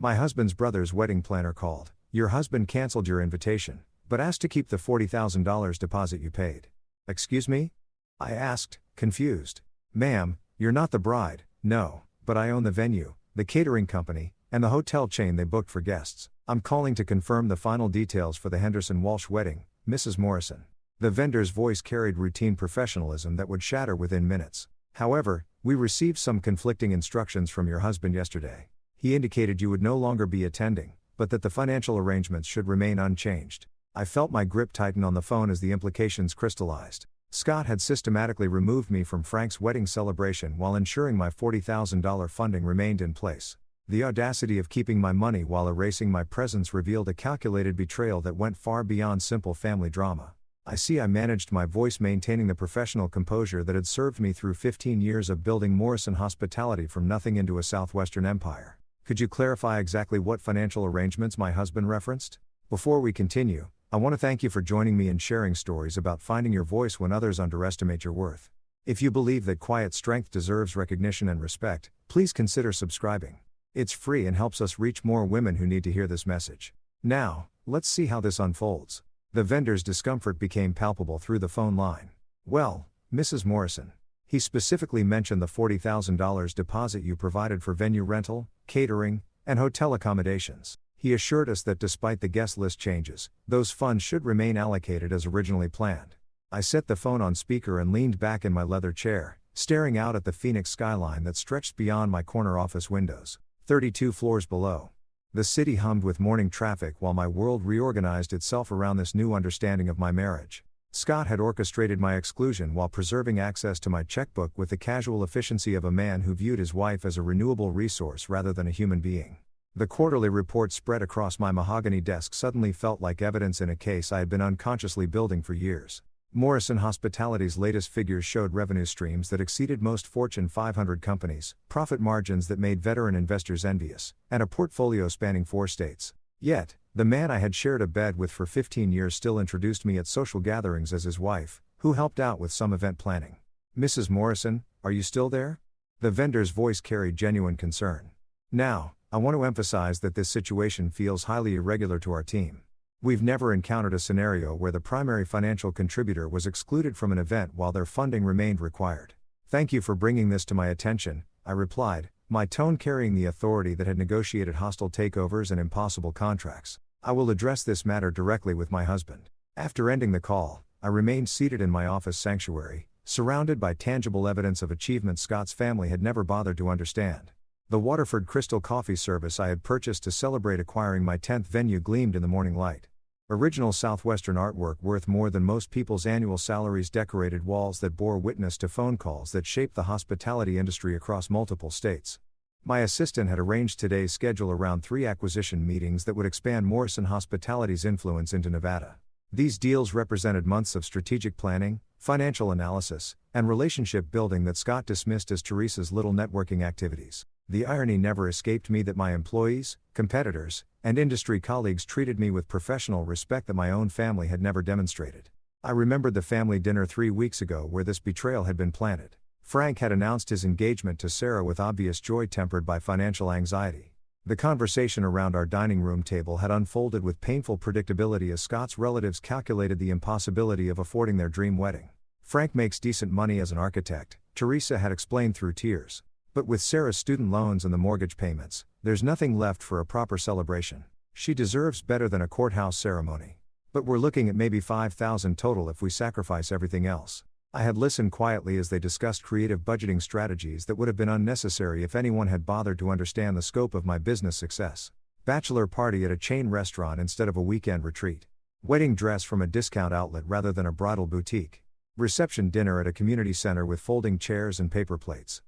My husband's brother's wedding planner called. Your husband canceled your invitation, but asked to keep the $40,000 deposit you paid. Excuse me? I asked, confused. Ma'am, you're not the bride, no, but I own the venue, the catering company, and the hotel chain they booked for guests. I'm calling to confirm the final details for the Henderson Walsh wedding, Mrs. Morrison. The vendor's voice carried routine professionalism that would shatter within minutes. However, we received some conflicting instructions from your husband yesterday. He indicated you would no longer be attending, but that the financial arrangements should remain unchanged. I felt my grip tighten on the phone as the implications crystallized. Scott had systematically removed me from Frank's wedding celebration while ensuring my $40,000 funding remained in place. The audacity of keeping my money while erasing my presence revealed a calculated betrayal that went far beyond simple family drama. I managed my voice, maintaining the professional composure that had served me through 15 years of building Morrison hospitality from nothing into a southwestern empire. Could you clarify exactly what financial arrangements my husband referenced? Before we continue, I want to thank you for joining me in sharing stories about finding your voice when others underestimate your worth. If you believe that quiet strength deserves recognition and respect, please consider subscribing. It's free and helps us reach more women who need to hear this message. Now, let's see how this unfolds. The vendor's discomfort became palpable through the phone line. Well, Mrs. Morrison, he specifically mentioned the $40,000 deposit you provided for venue rental, catering, and hotel accommodations. He assured us that despite the guest list changes, those funds should remain allocated as originally planned. I set the phone on speaker and leaned back in my leather chair, staring out at the Phoenix skyline that stretched beyond my corner office windows, 32 floors below. The city hummed with morning traffic while my world reorganized itself around this new understanding of my marriage. Scott had orchestrated my exclusion while preserving access to my checkbook with the casual efficiency of a man who viewed his wife as a renewable resource rather than a human being. The quarterly report spread across my mahogany desk suddenly felt like evidence in a case I had been unconsciously building for years. Morrison Hospitality's latest figures showed revenue streams that exceeded most Fortune 500 companies, profit margins that made veteran investors envious, and a portfolio spanning 4 states. Yet, the man I had shared a bed with for 15 years still introduced me at social gatherings as his wife, who helped out with some event planning. Mrs. Morrison, are you still there? The vendor's voice carried genuine concern. Now, I want to emphasize that this situation feels highly irregular to our team. We've never encountered a scenario where the primary financial contributor was excluded from an event while their funding remained required. Thank you for bringing this to my attention, I replied, my tone carrying the authority that had negotiated hostile takeovers and impossible contracts. I will address this matter directly with my husband. After ending the call, I remained seated in my office sanctuary, surrounded by tangible evidence of achievements Scott's family had never bothered to understand. The Waterford Crystal coffee service I had purchased to celebrate acquiring my 10th venue gleamed in the morning light. Original Southwestern artwork worth more than most people's annual salaries decorated walls that bore witness to phone calls that shaped the hospitality industry across multiple states. My assistant had arranged today's schedule around 3 acquisition meetings that would expand Morrison Hospitality's influence into Nevada. These deals represented months of strategic planning, financial analysis, and relationship building that Scott dismissed as Teresa's little networking activities. The irony never escaped me that my employees, competitors, and industry colleagues treated me with professional respect that my own family had never demonstrated. I remembered the family dinner 3 weeks ago where this betrayal had been planted. Frank had announced his engagement to Sarah with obvious joy tempered by financial anxiety. The conversation around our dining room table had unfolded with painful predictability as Scott's relatives calculated the impossibility of affording their dream wedding. Frank makes decent money as an architect, Teresa had explained through tears. But with Sarah's student loans and the mortgage payments, there's nothing left for a proper celebration. She deserves better than a courthouse ceremony. But we're looking at maybe $5,000 total if we sacrifice everything else. I had listened quietly as they discussed creative budgeting strategies that would have been unnecessary if anyone had bothered to understand the scope of my business success. Bachelor party at a chain restaurant instead of a weekend retreat. Wedding dress from a discount outlet rather than a bridal boutique. Reception dinner at a community center with folding chairs and paper plates.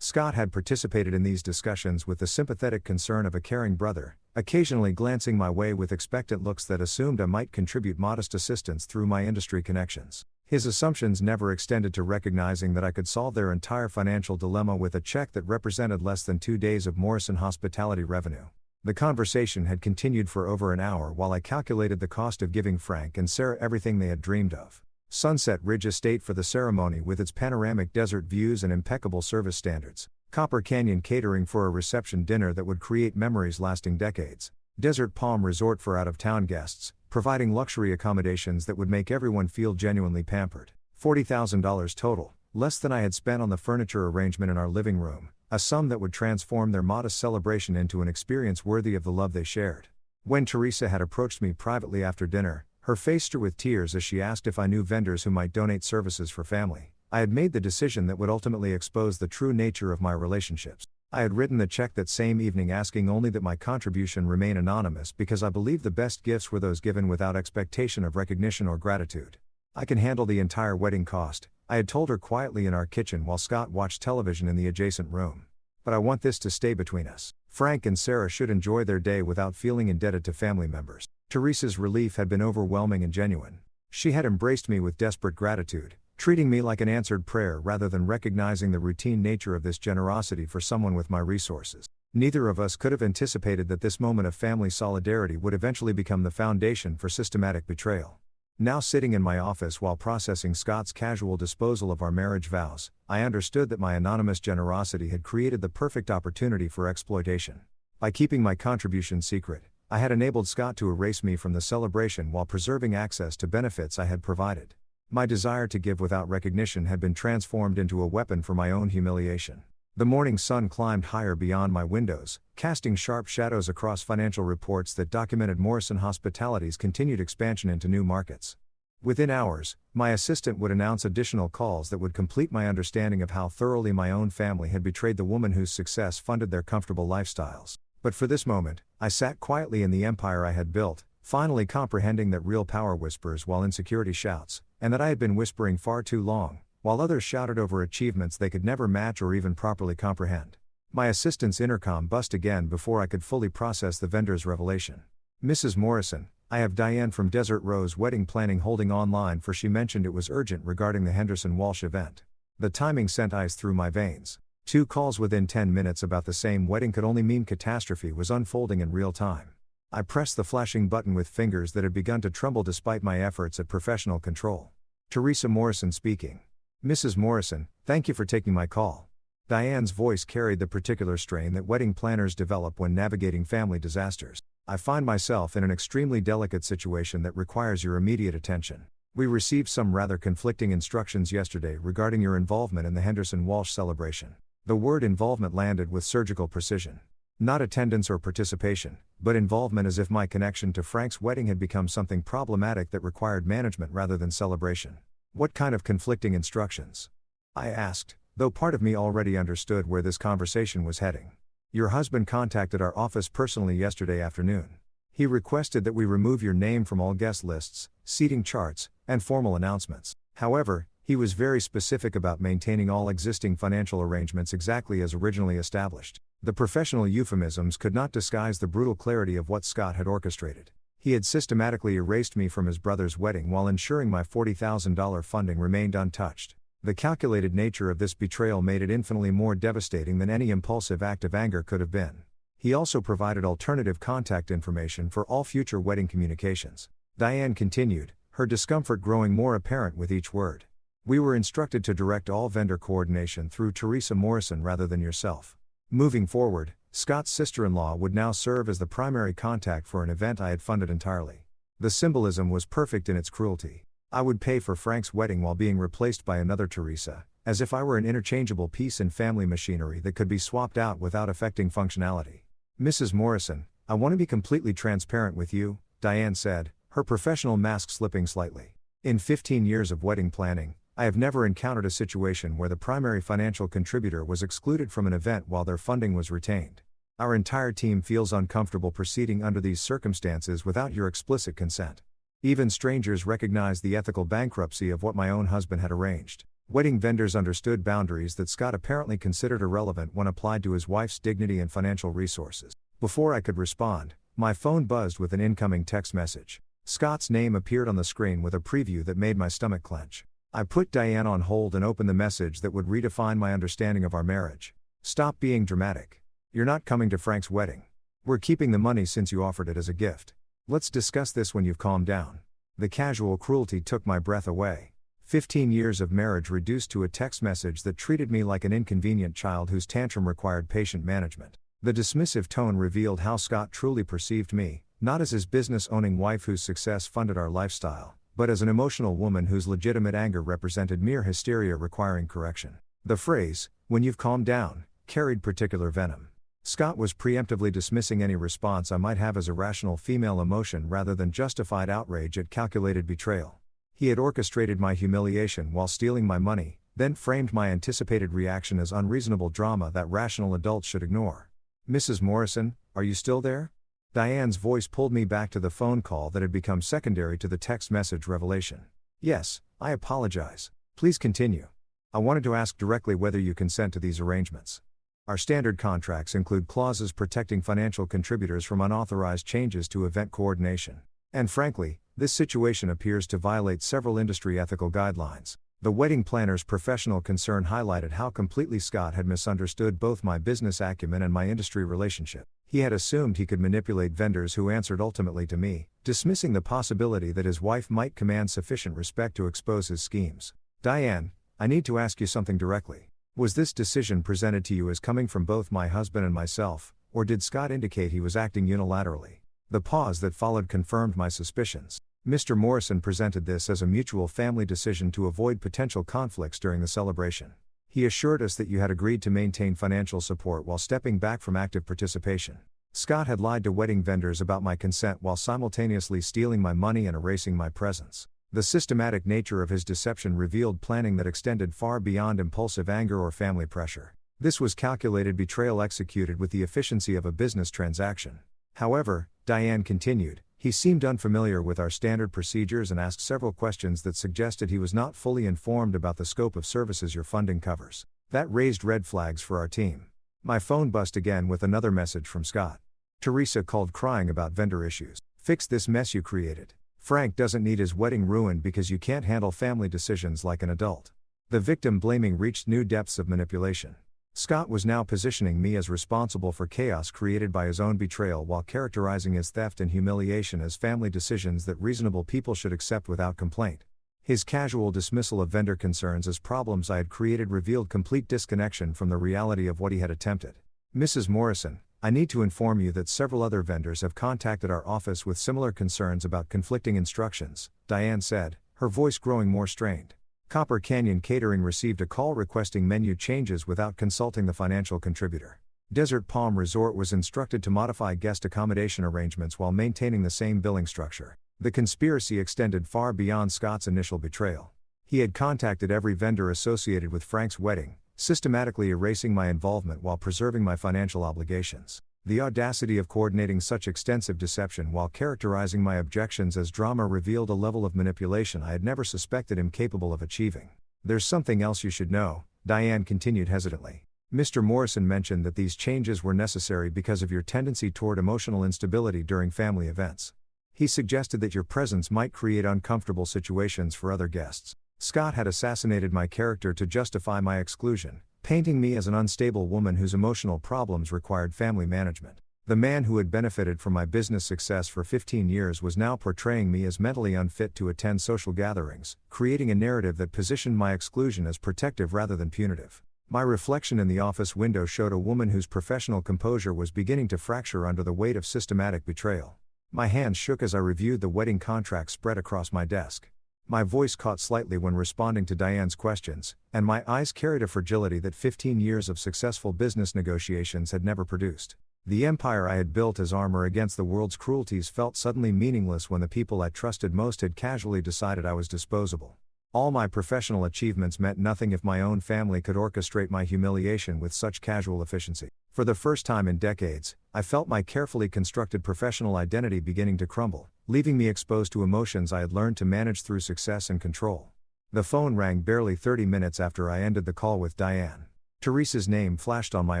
Scott had participated in these discussions with the sympathetic concern of a caring brother, occasionally glancing my way with expectant looks that assumed I might contribute modest assistance through my industry connections. His assumptions never extended to recognizing that I could solve their entire financial dilemma with a check that represented less than 2 days of Morrison hospitality revenue. The conversation had continued for over an hour while I calculated the cost of giving Frank and Sarah everything they had dreamed of. Sunset Ridge Estate for the ceremony with its panoramic desert views and impeccable service standards. Copper Canyon Catering for a reception dinner that would create memories lasting decades. Desert Palm Resort for out-of-town guests, providing luxury accommodations that would make everyone feel genuinely pampered. $40,000 total, less than I had spent on the furniture arrangement in our living room, a sum that would transform their modest celebration into an experience worthy of the love they shared. When Teresa had approached me privately after dinner, her face streaked with tears as she asked if I knew vendors who might donate services for family, I had made the decision that would ultimately expose the true nature of my relationships. I had written the check that same evening asking only that my contribution remain anonymous because I believed the best gifts were those given without expectation of recognition or gratitude. I can handle the entire wedding cost, I had told her quietly in our kitchen while Scott watched television in the adjacent room. But I want this to stay between us. Frank and Sarah should enjoy their day without feeling indebted to family members. Teresa's relief had been overwhelming and genuine. She had embraced me with desperate gratitude, treating me like an answered prayer rather than recognizing the routine nature of this generosity for someone with my resources. Neither of us could have anticipated that this moment of family solidarity would eventually become the foundation for systematic betrayal. Now sitting in my office while processing Scott's casual disposal of our marriage vows, I understood that my anonymous generosity had created the perfect opportunity for exploitation. By keeping my contribution secret, I had enabled Scott to erase me from the celebration while preserving access to benefits I had provided. My desire to give without recognition had been transformed into a weapon for my own humiliation. The morning sun climbed higher beyond my windows, casting sharp shadows across financial reports that documented Morrison Hospitality's continued expansion into new markets. Within hours, my assistant would announce additional calls that would complete my understanding of how thoroughly my own family had betrayed the woman whose success funded their comfortable lifestyles. But for this moment, I sat quietly in the empire I had built, finally comprehending that real power whispers while insecurity shouts, and that I had been whispering far too long, while others shouted over achievements they could never match or even properly comprehend. My assistant's intercom buzzed again before I could fully process the vendor's revelation. "Mrs. Morrison, I have Diane from Desert Rose Wedding Planning holding online for she mentioned it was urgent regarding the Henderson Walsh event." The timing sent ice through my veins. 2 calls within 10 minutes about the same wedding could only mean catastrophe was unfolding in real time. I pressed the flashing button with fingers that had begun to tremble despite my efforts at professional control. Teresa Morrison speaking. "Mrs. Morrison, thank you for taking my call." Diane's voice carried the particular strain that wedding planners develop when navigating family disasters. "I find myself in an extremely delicate situation that requires your immediate attention. We received some rather conflicting instructions yesterday regarding your involvement in the Henderson Walsh celebration." The word involvement landed with surgical precision. Not attendance or participation, but involvement, as if my connection to Frank's wedding had become something problematic that required management rather than celebration. "What kind of conflicting instructions?" I asked, though part of me already understood where this conversation was heading. "Your husband contacted our office personally yesterday afternoon. He requested that we remove your name from all guest lists, seating charts, and formal announcements. However, he was very specific about maintaining all existing financial arrangements exactly as originally established." The professional euphemisms could not disguise the brutal clarity of what Scott had orchestrated. He had systematically erased me from his brother's wedding while ensuring my $40,000 funding remained untouched. The calculated nature of this betrayal made it infinitely more devastating than any impulsive act of anger could have been. He also provided alternative contact information for all future wedding communications. Diane continued, her discomfort growing more apparent with each word. "We were instructed to direct all vendor coordination through Teresa Morrison rather than yourself. Moving forward, Scott's sister-in-law would now serve as the primary contact for an event I had funded entirely. The symbolism was perfect in its cruelty. I would pay for Frank's wedding while being replaced by another Teresa, as if I were an interchangeable piece in family machinery that could be swapped out without affecting functionality." "Mrs. Morrison, I want to be completely transparent with you," Diane said, her professional mask slipping slightly. "In 15 years of wedding planning, I have never encountered a situation where the primary financial contributor was excluded from an event while their funding was retained. Our entire team feels uncomfortable proceeding under these circumstances without your explicit consent. Even strangers recognize the ethical bankruptcy of what my own husband had arranged." Wedding vendors understood boundaries that Scott apparently considered irrelevant when applied to his wife's dignity and financial resources. Before I could respond, my phone buzzed with an incoming text message. Scott's name appeared on the screen with a preview that made my stomach clench. I put Diane on hold and opened the message that would redefine my understanding of our marriage. "Stop being dramatic. You're not coming to Frank's wedding. We're keeping the money since you offered it as a gift. Let's discuss this when you've calmed down." The casual cruelty took my breath away. 15 years of marriage reduced to a text message that treated me like an inconvenient child whose tantrum required patient management. The dismissive tone revealed how Scott truly perceived me, not as his business-owning wife whose success funded our lifestyle, but as an emotional woman whose legitimate anger represented mere hysteria requiring correction. The phrase, "when you've calmed down," carried particular venom. Scott was preemptively dismissing any response I might have as irrational female emotion rather than justified outrage at calculated betrayal. He had orchestrated my humiliation while stealing my money, then framed my anticipated reaction as unreasonable drama that rational adults should ignore. "Mrs. Morrison, are you still there?" Diane's voice pulled me back to the phone call that had become secondary to the text message revelation. "Yes, I apologize. Please continue. I wanted to ask directly whether you consent to these arrangements. Our standard contracts include clauses protecting financial contributors from unauthorized changes to event coordination. And frankly, this situation appears to violate several industry ethical guidelines." The wedding planner's professional concern highlighted how completely Scott had misunderstood both my business acumen and my industry relationship. He had assumed he could manipulate vendors who answered ultimately to me, dismissing the possibility that his wife might command sufficient respect to expose his schemes. "Diane, I need to ask you something directly. Was this decision presented to you as coming from both my husband and myself, or did Scott indicate he was acting unilaterally?" The pause that followed confirmed my suspicions. "Mr. Morrison presented this as a mutual family decision to avoid potential conflicts during the celebration. He assured us that you had agreed to maintain financial support while stepping back from active participation. Scott had lied to wedding vendors about my consent while simultaneously stealing my money and erasing my presence. The systematic nature of his deception revealed planning that extended far beyond impulsive anger or family pressure. This was calculated betrayal executed with the efficiency of a business transaction. However," Diane continued, "he seemed unfamiliar with our standard procedures and asked several questions that suggested he was not fully informed about the scope of services your funding covers. That raised red flags for our team." My phone buzzed again with another message from Scott. "Teresa called crying about vendor issues. Fix this mess you created. Frank doesn't need his wedding ruined because you can't handle family decisions like an adult." The victim blaming reached new depths of manipulation. Scott was now positioning me as responsible for chaos created by his own betrayal while characterizing his theft and humiliation as family decisions that reasonable people should accept without complaint. His casual dismissal of vendor concerns as problems I had created revealed complete disconnection from the reality of what he had attempted. "Mrs. Morrison, I need to inform you that several other vendors have contacted our office with similar concerns about conflicting instructions," Diane said, her voice growing more strained. Copper Canyon Catering received a call requesting menu changes without consulting the financial contributor. Desert Palm Resort was instructed to modify guest accommodation arrangements while maintaining the same billing structure. The conspiracy extended far beyond Scott's initial betrayal. He had contacted every vendor associated with Frank's wedding, systematically erasing my involvement while preserving my financial obligations. The audacity of coordinating such extensive deception while characterizing my objections as drama revealed a level of manipulation I had never suspected him capable of achieving. "There's something else you should know," Diane continued hesitantly. "Mr. Morrison mentioned that these changes were necessary because of your tendency toward emotional instability during family events. He suggested that your presence might create uncomfortable situations for other guests. Scott had assassinated my character to justify my exclusion, painting me as an unstable woman whose emotional problems required family management. The man who had benefited from my business success for 15 years was now portraying me as mentally unfit to attend social gatherings, creating a narrative that positioned my exclusion as protective rather than punitive. My reflection in the office window showed a woman whose professional composure was beginning to fracture under the weight of systematic betrayal. My hands shook as I reviewed the wedding contract spread across my desk. My voice caught slightly when responding to Diane's questions, and my eyes carried a fragility that 15 years of successful business negotiations had never produced. The empire I had built as armor against the world's cruelties felt suddenly meaningless when the people I trusted most had casually decided I was disposable. All my professional achievements meant nothing if my own family could orchestrate my humiliation with such casual efficiency. For the first time in decades, I felt my carefully constructed professional identity beginning to crumble, leaving me exposed to emotions I had learned to manage through success and control. The phone rang barely 30 minutes after I ended the call with Diane. Teresa's name flashed on my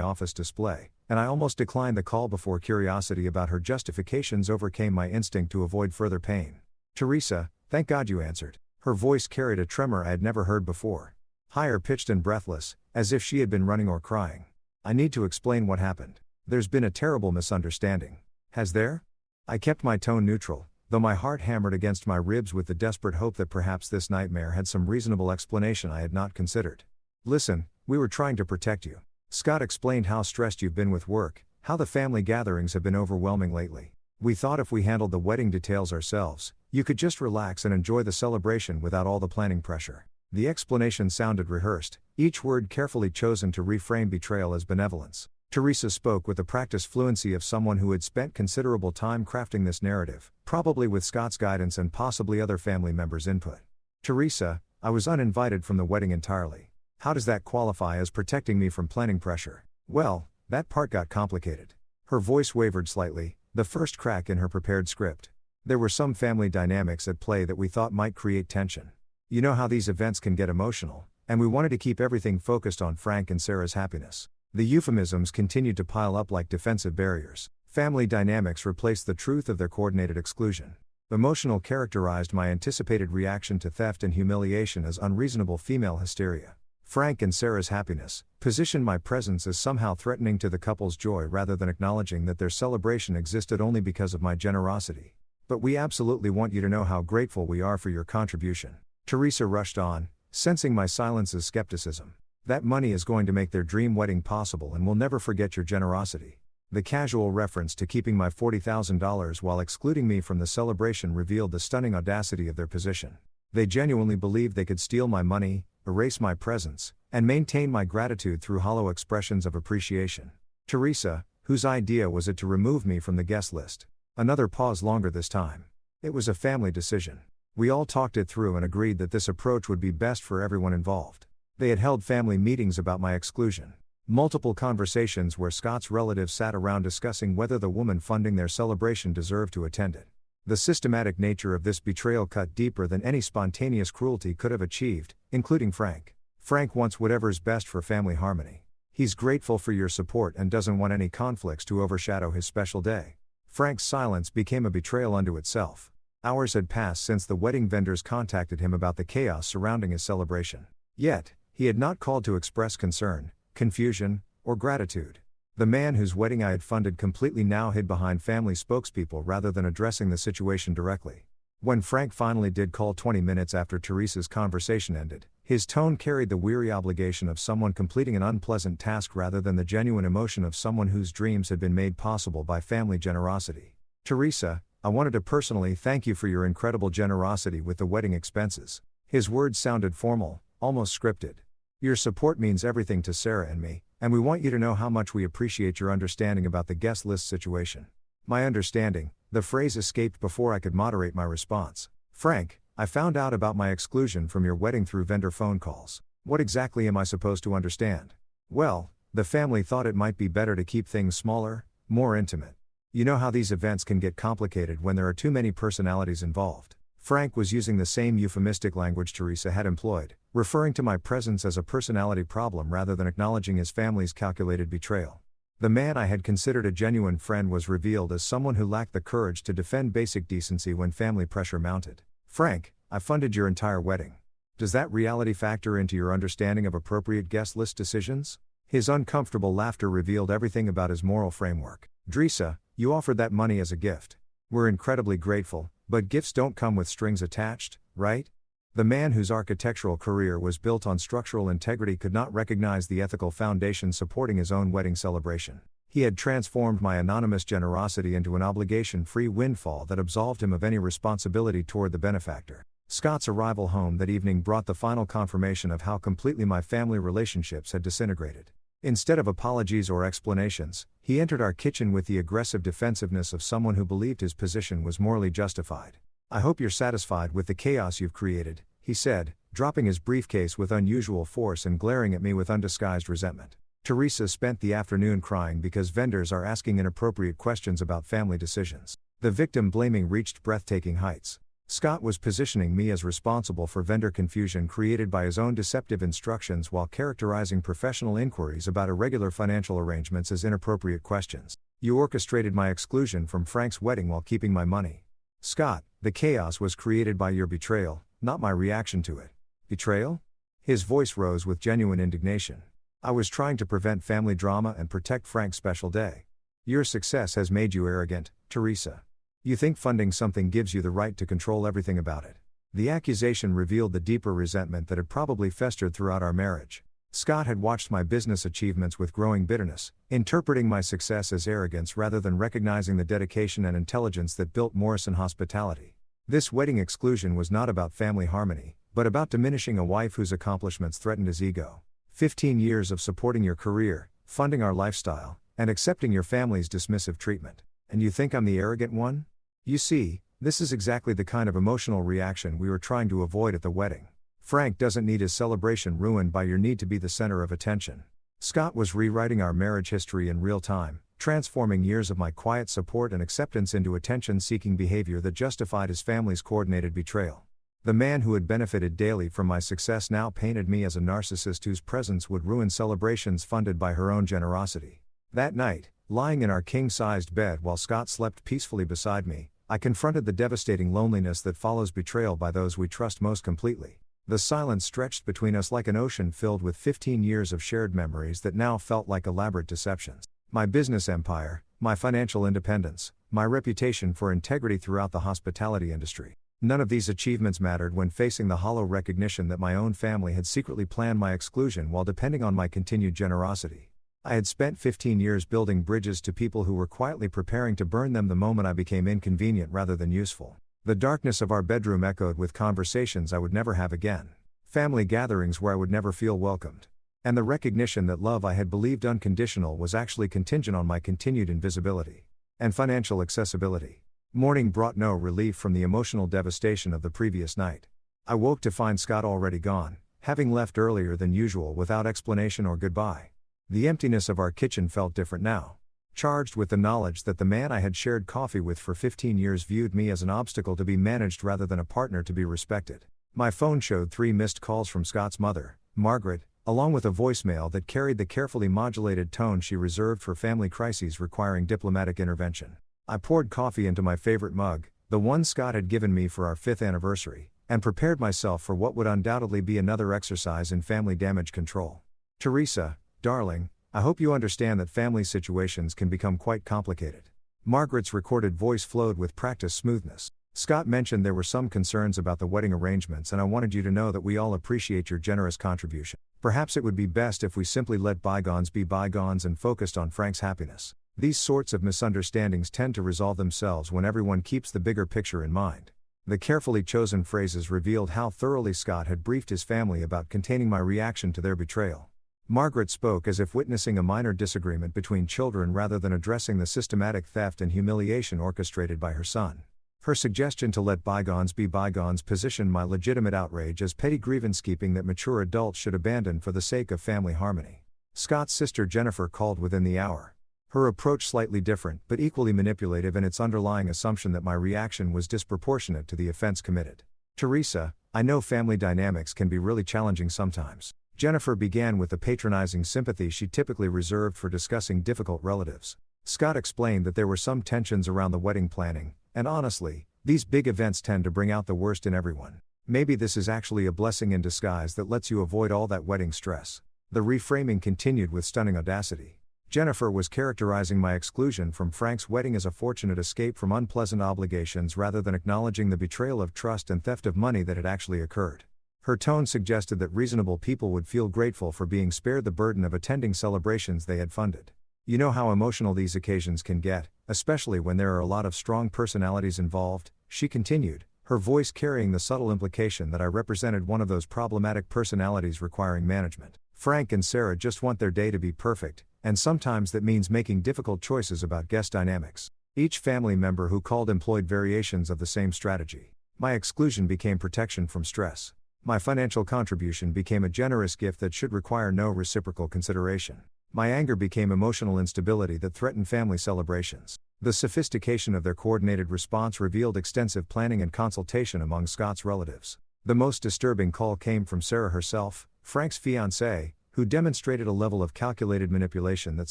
office display, and I almost declined the call before curiosity about her justifications overcame my instinct to avoid further pain. "Teresa, thank God you answered." Her voice carried a tremor I had never heard before. Higher pitched and breathless, as if she had been running or crying. "I need to explain what happened. There's been a terrible misunderstanding." "Has there?" I kept my tone neutral, though my heart hammered against my ribs with the desperate hope that perhaps this nightmare had some reasonable explanation I had not considered. Listen, we were trying to protect you. Scott explained how stressed you've been with work, how the family gatherings have been overwhelming lately. We thought if we handled the wedding details ourselves, you could just relax and enjoy the celebration without all the planning pressure. The explanation sounded rehearsed, each word carefully chosen to reframe betrayal as benevolence. Teresa spoke with the practiced fluency of someone who had spent considerable time crafting this narrative, probably with Scott's guidance and possibly other family members' input. Teresa, I was uninvited from the wedding entirely. How does that qualify as protecting me from planning pressure? Well, that part got complicated. Her voice wavered slightly, the first crack in her prepared script. There were some family dynamics at play that we thought might create tension. You know how these events can get emotional, and we wanted to keep everything focused on Frank and Sarah's happiness. The euphemisms continued to pile up like defensive barriers. Family dynamics replaced the truth of their coordinated exclusion. Emotional characterized my anticipated reaction to theft and humiliation as unreasonable female hysteria. Frank and Sarah's happiness positioned my presence as somehow threatening to the couple's joy rather than acknowledging that their celebration existed only because of my generosity. But we absolutely want you to know how grateful we are for your contribution. Teresa rushed on, sensing my silence as skepticism. That money is going to make their dream wedding possible and we'll never forget your generosity. The casual reference to keeping my $40,000 while excluding me from the celebration revealed the stunning audacity of their position. They genuinely believed they could steal my money, erase my presence, and maintain my gratitude through hollow expressions of appreciation. Teresa, whose idea was it to remove me from the guest list? Another pause longer this time. It was a family decision. We all talked it through and agreed that this approach would be best for everyone involved. They had held family meetings about my exclusion. Multiple conversations where Scott's relatives sat around discussing whether the woman funding their celebration deserved to attend it. The systematic nature of this betrayal cut deeper than any spontaneous cruelty could have achieved, including Frank. Frank wants whatever's best for family harmony. He's grateful for your support and doesn't want any conflicts to overshadow his special day. Frank's silence became a betrayal unto itself. Hours had passed since the wedding vendors contacted him about the chaos surrounding his celebration. Yet, he had not called to express concern, confusion, or gratitude. The man whose wedding I had funded completely now hid behind family spokespeople rather than addressing the situation directly. When Frank finally did call 20 minutes after Teresa's conversation ended, his tone carried the weary obligation of someone completing an unpleasant task rather than the genuine emotion of someone whose dreams had been made possible by family generosity. Teresa, I wanted to personally thank you for your incredible generosity with the wedding expenses. His words sounded formal, almost scripted. Your support means everything to Sarah and me, and we want you to know how much we appreciate your understanding about the guest list situation. My understanding, the phrase escaped before I could moderate my response. Frank, I found out about my exclusion from your wedding through vendor phone calls. What exactly am I supposed to understand? Well, the family thought it might be better to keep things smaller, more intimate. You know how these events can get complicated when there are too many personalities involved. Frank was using the same euphemistic language Teresa had employed, referring to my presence as a personality problem rather than acknowledging his family's calculated betrayal. The man I had considered a genuine friend was revealed as someone who lacked the courage to defend basic decency when family pressure mounted. Frank, I funded your entire wedding. Does that reality factor into your understanding of appropriate guest list decisions? His uncomfortable laughter revealed everything about his moral framework. Teresa, you offered that money as a gift. We're incredibly grateful, but gifts don't come with strings attached, right? The man whose architectural career was built on structural integrity could not recognize the ethical foundation supporting his own wedding celebration. He had transformed my anonymous generosity into an obligation-free windfall that absolved him of any responsibility toward the benefactor. Scott's arrival home that evening brought the final confirmation of how completely my family relationships had disintegrated. Instead of apologies or explanations, he entered our kitchen with the aggressive defensiveness of someone who believed his position was morally justified. I hope you're satisfied with the chaos you've created, he said, dropping his briefcase with unusual force and glaring at me with undisguised resentment. Teresa spent the afternoon crying because vendors are asking inappropriate questions about family decisions. The victim blaming reached breathtaking heights. Scott was positioning me as responsible for vendor confusion created by his own deceptive instructions while characterizing professional inquiries about irregular financial arrangements as inappropriate questions. You orchestrated my exclusion from Frank's wedding while keeping my money. Scott, the chaos was created by your betrayal, not my reaction to it. Betrayal? His voice rose with genuine indignation. I was trying to prevent family drama and protect Frank's special day. Your success has made you arrogant, Teresa. You think funding something gives you the right to control everything about it. The accusation revealed the deeper resentment that had probably festered throughout our marriage. Scott had watched my business achievements with growing bitterness, interpreting my success as arrogance rather than recognizing the dedication and intelligence that built Morrison Hospitality. This wedding exclusion was not about family harmony, but about diminishing a wife whose accomplishments threatened his ego. 15 years of supporting your career, funding our lifestyle, and accepting your family's dismissive treatment. And you think I'm the arrogant one? You see, this is exactly the kind of emotional reaction we were trying to avoid at the wedding. Frank doesn't need his celebration ruined by your need to be the center of attention. Scott was rewriting our marriage history in real time, transforming years of my quiet support and acceptance into attention-seeking behavior that justified his family's coordinated betrayal. The man who had benefited daily from my success now painted me as a narcissist whose presence would ruin celebrations funded by her own generosity. That night, lying in our king-sized bed while Scott slept peacefully beside me, I confronted the devastating loneliness that follows betrayal by those we trust most completely. The silence stretched between us like an ocean filled with 15 years of shared memories that now felt like elaborate deceptions. My business empire, my financial independence, my reputation for integrity throughout the hospitality industry. None of these achievements mattered when facing the hollow recognition that my own family had secretly planned my exclusion while depending on my continued generosity. I had spent 15 years building bridges to people who were quietly preparing to burn them the moment I became inconvenient rather than useful. The darkness of our bedroom echoed with conversations I would never have again. Family gatherings where I would never feel welcomed. And the recognition that love I had believed unconditional was actually contingent on my continued invisibility. And financial accessibility. Morning brought no relief from the emotional devastation of the previous night. I woke to find Scott already gone, having left earlier than usual without explanation or goodbye. The emptiness of our kitchen felt different now. Charged with the knowledge that the man I had shared coffee with for 15 years viewed me as an obstacle to be managed rather than a partner to be respected. My phone showed 3 missed calls from Scott's mother, Margaret, along with a voicemail that carried the carefully modulated tone she reserved for family crises requiring diplomatic intervention. I poured coffee into my favorite mug, the one Scott had given me for our 5th anniversary, and prepared myself for what would undoubtedly be another exercise in family damage control. Teresa, darling, I hope you understand that family situations can become quite complicated. Margaret's recorded voice flowed with practiced smoothness. Scott mentioned there were some concerns about the wedding arrangements, and I wanted you to know that we all appreciate your generous contribution. Perhaps it would be best if we simply let bygones be bygones and focused on Frank's happiness. These sorts of misunderstandings tend to resolve themselves when everyone keeps the bigger picture in mind. The carefully chosen phrases revealed how thoroughly Scott had briefed his family about containing my reaction to their betrayal. Margaret spoke as if witnessing a minor disagreement between children rather than addressing the systematic theft and humiliation orchestrated by her son. Her suggestion to let bygones be bygones positioned my legitimate outrage as petty grievance-keeping that mature adults should abandon for the sake of family harmony. Scott's sister Jennifer called within the hour. Her approach slightly different but equally manipulative in its underlying assumption that my reaction was disproportionate to the offense committed. Teresa, I know family dynamics can be really challenging sometimes. Jennifer began with the patronizing sympathy she typically reserved for discussing difficult relatives. Scott explained that there were some tensions around the wedding planning, and honestly, these big events tend to bring out the worst in everyone. Maybe this is actually a blessing in disguise that lets you avoid all that wedding stress. The reframing continued with stunning audacity. Jennifer was characterizing my exclusion from Frank's wedding as a fortunate escape from unpleasant obligations rather than acknowledging the betrayal of trust and theft of money that had actually occurred. Her tone suggested that reasonable people would feel grateful for being spared the burden of attending celebrations they had funded. You know how emotional these occasions can get, especially when there are a lot of strong personalities involved, she continued, her voice carrying the subtle implication that I represented one of those problematic personalities requiring management. Frank and Sarah just want their day to be perfect, and sometimes that means making difficult choices about guest dynamics. Each family member who called employed variations of the same strategy. My exclusion became protection from stress. My financial contribution became a generous gift that should require no reciprocal consideration. My anger became emotional instability that threatened family celebrations. The sophistication of their coordinated response revealed extensive planning and consultation among Scott's relatives. The most disturbing call came from Sarah herself, Frank's fiancée, who demonstrated a level of calculated manipulation that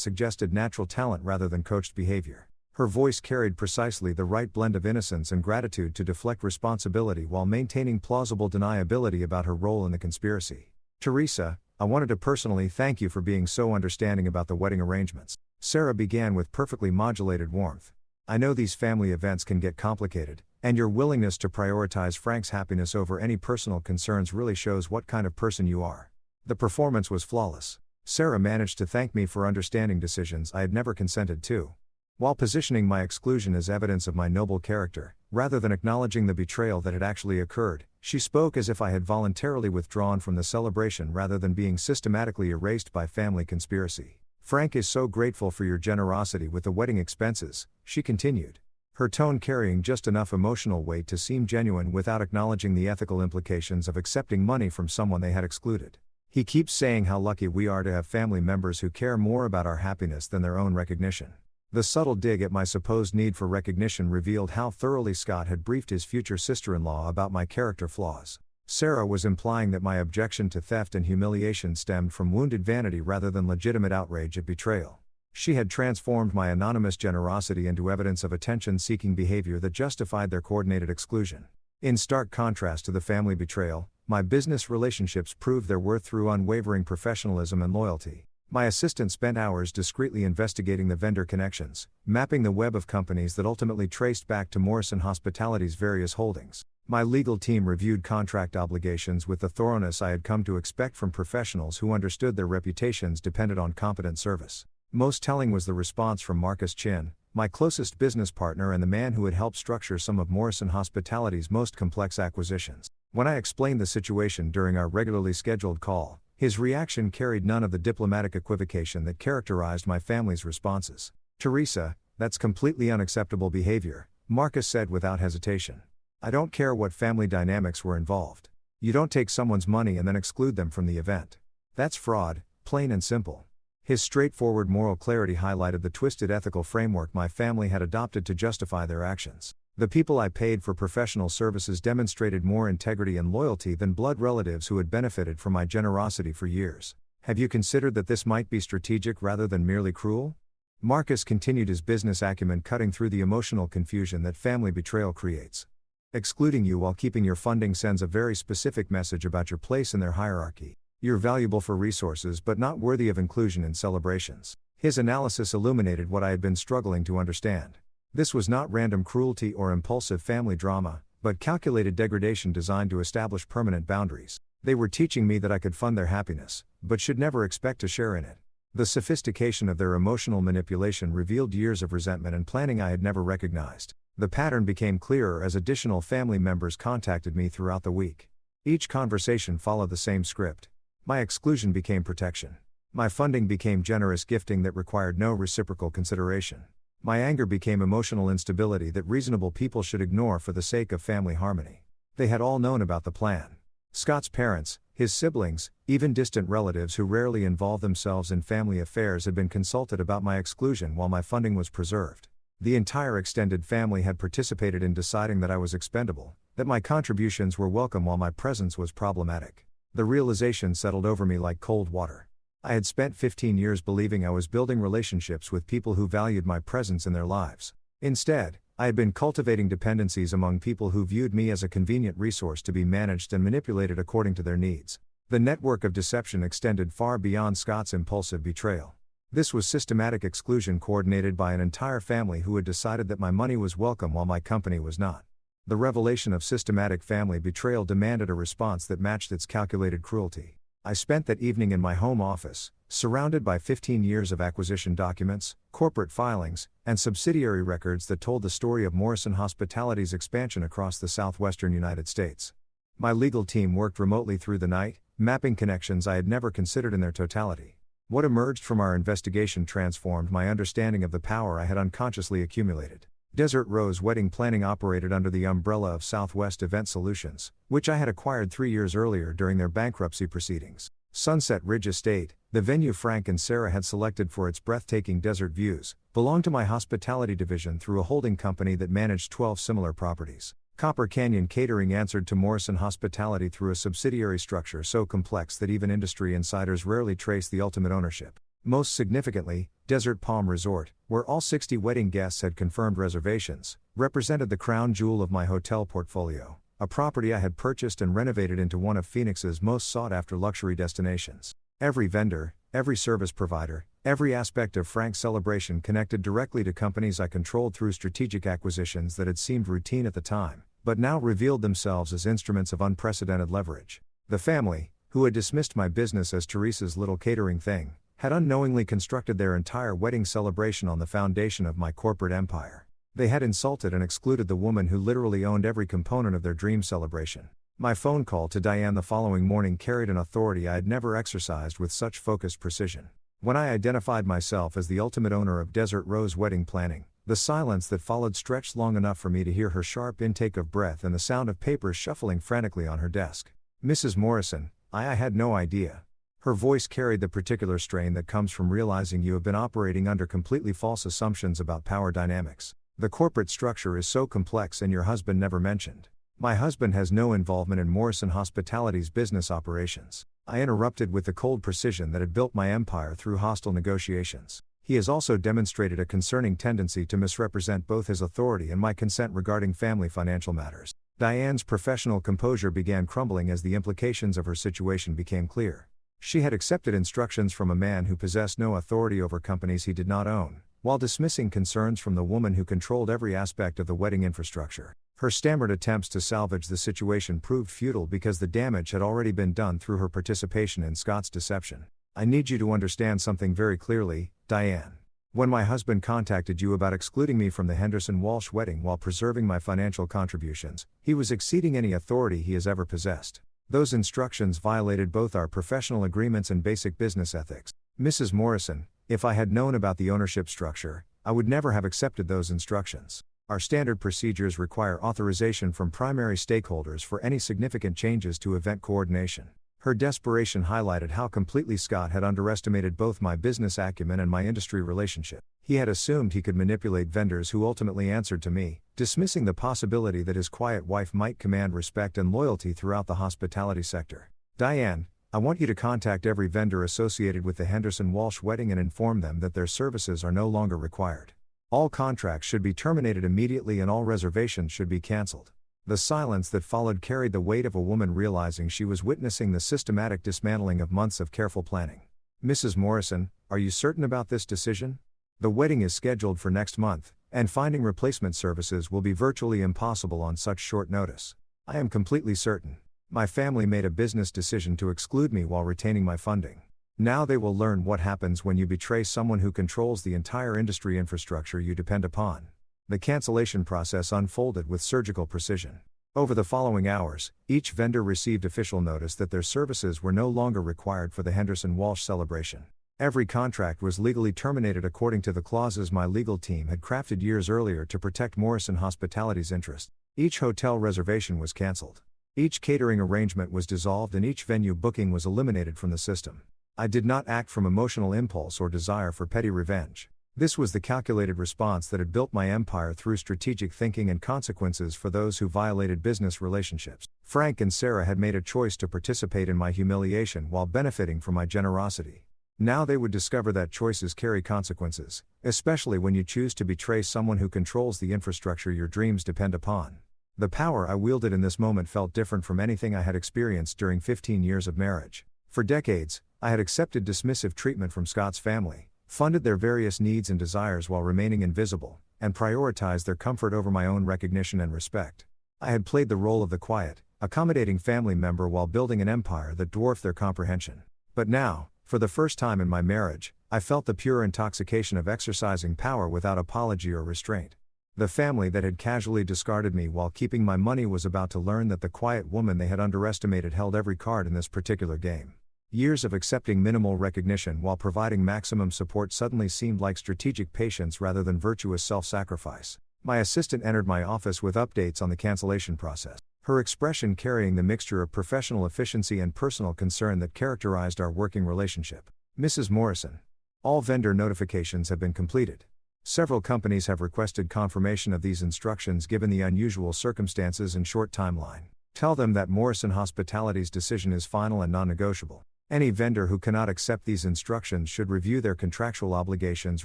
suggested natural talent rather than coached behavior. Her voice carried precisely the right blend of innocence and gratitude to deflect responsibility while maintaining plausible deniability about her role in the conspiracy. Teresa, I wanted to personally thank you for being so understanding about the wedding arrangements. Sarah began with perfectly modulated warmth. I know these family events can get complicated, and your willingness to prioritize Frank's happiness over any personal concerns really shows what kind of person you are. The performance was flawless. Sarah managed to thank me for understanding decisions I had never consented to. While positioning my exclusion as evidence of my noble character, rather than acknowledging the betrayal that had actually occurred, she spoke as if I had voluntarily withdrawn from the celebration rather than being systematically erased by family conspiracy. Frank is so grateful for your generosity with the wedding expenses, she continued, her tone carrying just enough emotional weight to seem genuine without acknowledging the ethical implications of accepting money from someone they had excluded. He keeps saying how lucky we are to have family members who care more about our happiness than their own recognition. The subtle dig at my supposed need for recognition revealed how thoroughly Scott had briefed his future sister-in-law about my character flaws. Sarah was implying that my objection to theft and humiliation stemmed from wounded vanity rather than legitimate outrage at betrayal. She had transformed my anonymous generosity into evidence of attention-seeking behavior that justified their coordinated exclusion. In stark contrast to the family betrayal, my business relationships proved their worth through unwavering professionalism and loyalty. My assistant spent hours discreetly investigating the vendor connections, mapping the web of companies that ultimately traced back to Morrison Hospitality's various holdings. My legal team reviewed contract obligations with the thoroughness I had come to expect from professionals who understood their reputations depended on competent service. Most telling was the response from Marcus Chin, my closest business partner and the man who had helped structure some of Morrison Hospitality's most complex acquisitions. When I explained the situation during our regularly scheduled call, his reaction carried none of the diplomatic equivocation that characterized my family's responses. "Teresa, that's completely unacceptable behavior," Marcus said without hesitation. "I don't care what family dynamics were involved. You don't take someone's money and then exclude them from the event. That's fraud, plain and simple." His straightforward moral clarity highlighted the twisted ethical framework my family had adopted to justify their actions. The people I paid for professional services demonstrated more integrity and loyalty than blood relatives who had benefited from my generosity for years. "Have you considered that this might be strategic rather than merely cruel?" Marcus continued his business acumen, cutting through the emotional confusion that family betrayal creates. "Excluding you while keeping your funding sends a very specific message about your place in their hierarchy. You're valuable for resources but not worthy of inclusion in celebrations." His analysis illuminated what I had been struggling to understand. This was not random cruelty or impulsive family drama, but calculated degradation designed to establish permanent boundaries. They were teaching me that I could fund their happiness, but should never expect to share in it. The sophistication of their emotional manipulation revealed years of resentment and planning I had never recognized. The pattern became clearer as additional family members contacted me throughout the week. Each conversation followed the same script. My exclusion became protection. My funding became generous gifting that required no reciprocal consideration. My anger became emotional instability that reasonable people should ignore for the sake of family harmony. They had all known about the plan. Scott's parents, his siblings, even distant relatives who rarely involve themselves in family affairs had been consulted about my exclusion while my funding was preserved. The entire extended family had participated in deciding that I was expendable, that my contributions were welcome while my presence was problematic. The realization settled over me like cold water. I had spent 15 years believing I was building relationships with people who valued my presence in their lives. Instead, I had been cultivating dependencies among people who viewed me as a convenient resource to be managed and manipulated according to their needs. The network of deception extended far beyond Scott's impulsive betrayal. This was systematic exclusion coordinated by an entire family who had decided that my money was welcome while my company was not. The revelation of systematic family betrayal demanded a response that matched its calculated cruelty. I spent that evening in my home office, surrounded by 15 years of acquisition documents, corporate filings, and subsidiary records that told the story of Morrison Hospitality's expansion across the southwestern United States. My legal team worked remotely through the night, mapping connections I had never considered in their totality. What emerged from our investigation transformed my understanding of the power I had unconsciously accumulated. Desert Rose Wedding Planning operated under the umbrella of Southwest Event Solutions, which I had acquired 3 years earlier during their bankruptcy proceedings. Sunset Ridge Estate, the venue Frank and Sarah had selected for its breathtaking desert views, belonged to my hospitality division through a holding company that managed 12 similar properties. Copper Canyon Catering answered to Morrison Hospitality through a subsidiary structure so complex that even industry insiders rarely trace the ultimate ownership. Most significantly, Desert Palm Resort, where all 60 wedding guests had confirmed reservations, represented the crown jewel of my hotel portfolio, a property I had purchased and renovated into one of Phoenix's most sought-after luxury destinations. Every vendor, every service provider, Every aspect of Frank's celebration connected directly to companies I controlled through strategic acquisitions that had seemed routine at the time, but now revealed themselves as instruments of unprecedented leverage. The family, who had dismissed my business as Teresa's little catering thing, had unknowingly constructed their entire wedding celebration on the foundation of my corporate empire. They had insulted and excluded the woman who literally owned every component of their dream celebration. My phone call to Diane the following morning carried an authority I had never exercised with such focused precision. When I identified myself as the ultimate owner of Desert Rose Wedding Planning, the silence that followed stretched long enough for me to hear her sharp intake of breath and the sound of papers shuffling frantically on her desk. "Mrs. Morrison, I had no idea." Her voice carried the particular strain that comes from realizing you have been operating under completely false assumptions about power dynamics. "The corporate structure is so complex and your husband never mentioned." "My husband has no involvement in Morrison Hospitality's business operations," I interrupted with the cold precision that had built my empire through hostile negotiations. "He has also demonstrated a concerning tendency to misrepresent both his authority and my consent regarding family financial matters." Diane's professional composure began crumbling as the implications of her situation became clear. She had accepted instructions from a man who possessed no authority over companies he did not own, while dismissing concerns from the woman who controlled every aspect of the wedding infrastructure. Her stammered attempts to salvage the situation proved futile because the damage had already been done through her participation in Scott's deception. "I need you to understand something very clearly, Diane. When my husband contacted you about excluding me from the Henderson Walsh wedding while preserving my financial contributions, he was exceeding any authority he has ever possessed. Those instructions violated both our professional agreements and basic business ethics. Mrs. Morrison, if I had known about the ownership structure, I would never have accepted those instructions. Our standard procedures require authorization from primary stakeholders for any significant changes to event coordination." Her desperation highlighted how completely Scott had underestimated both my business acumen and my industry relationship. He had assumed he could manipulate vendors who ultimately answered to me, dismissing the possibility that his quiet wife might command respect and loyalty throughout the hospitality sector. "Diane, I want you to contact every vendor associated with the Henderson Walsh wedding and inform them that their services are no longer required. All contracts should be terminated immediately and all reservations should be cancelled." The silence that followed carried the weight of a woman realizing she was witnessing the systematic dismantling of months of careful planning. "Mrs. Morrison, are you certain about this decision? The wedding is scheduled for next month, and finding replacement services will be virtually impossible on such short notice." "I am completely certain. My family made a business decision to exclude me while retaining my funding. Now they will learn what happens when you betray someone who controls the entire industry infrastructure you depend upon." The cancellation process unfolded with surgical precision. Over the following hours, each vendor received official notice that their services were no longer required for the Henderson Walsh celebration. Every contract was legally terminated according to the clauses my legal team had crafted years earlier to protect Morrison Hospitality's interest. Each hotel reservation was canceled. Each catering arrangement was dissolved and each venue booking was eliminated from the system. I did not act from emotional impulse or desire for petty revenge. This was the calculated response that had built my empire through strategic thinking and consequences for those who violated business relationships. Frank and Sarah had made a choice to participate in my humiliation while benefiting from my generosity. Now they would discover that choices carry consequences, especially when you choose to betray someone who controls the infrastructure your dreams depend upon. The power I wielded in this moment felt different from anything I had experienced during 15 years of marriage. For decades, I had accepted dismissive treatment from Scott's family, funded their various needs and desires while remaining invisible, and prioritized their comfort over my own recognition and respect. I had played the role of the quiet, accommodating family member while building an empire that dwarfed their comprehension. But now, for the first time in my marriage, I felt the pure intoxication of exercising power without apology or restraint. The family that had casually discarded me while keeping my money was about to learn that the quiet woman they had underestimated held every card in this particular game. Years of accepting minimal recognition while providing maximum support suddenly seemed like strategic patience rather than virtuous self-sacrifice. My assistant entered my office with updates on the cancellation process, her expression carrying the mixture of professional efficiency and personal concern that characterized our working relationship. "Mrs. Morrison, all vendor notifications have been completed. Several companies have requested confirmation of these instructions given the unusual circumstances and short timeline. Tell them that Morrison Hospitality's decision is final and non-negotiable. Any vendor who cannot accept these instructions should review their contractual obligations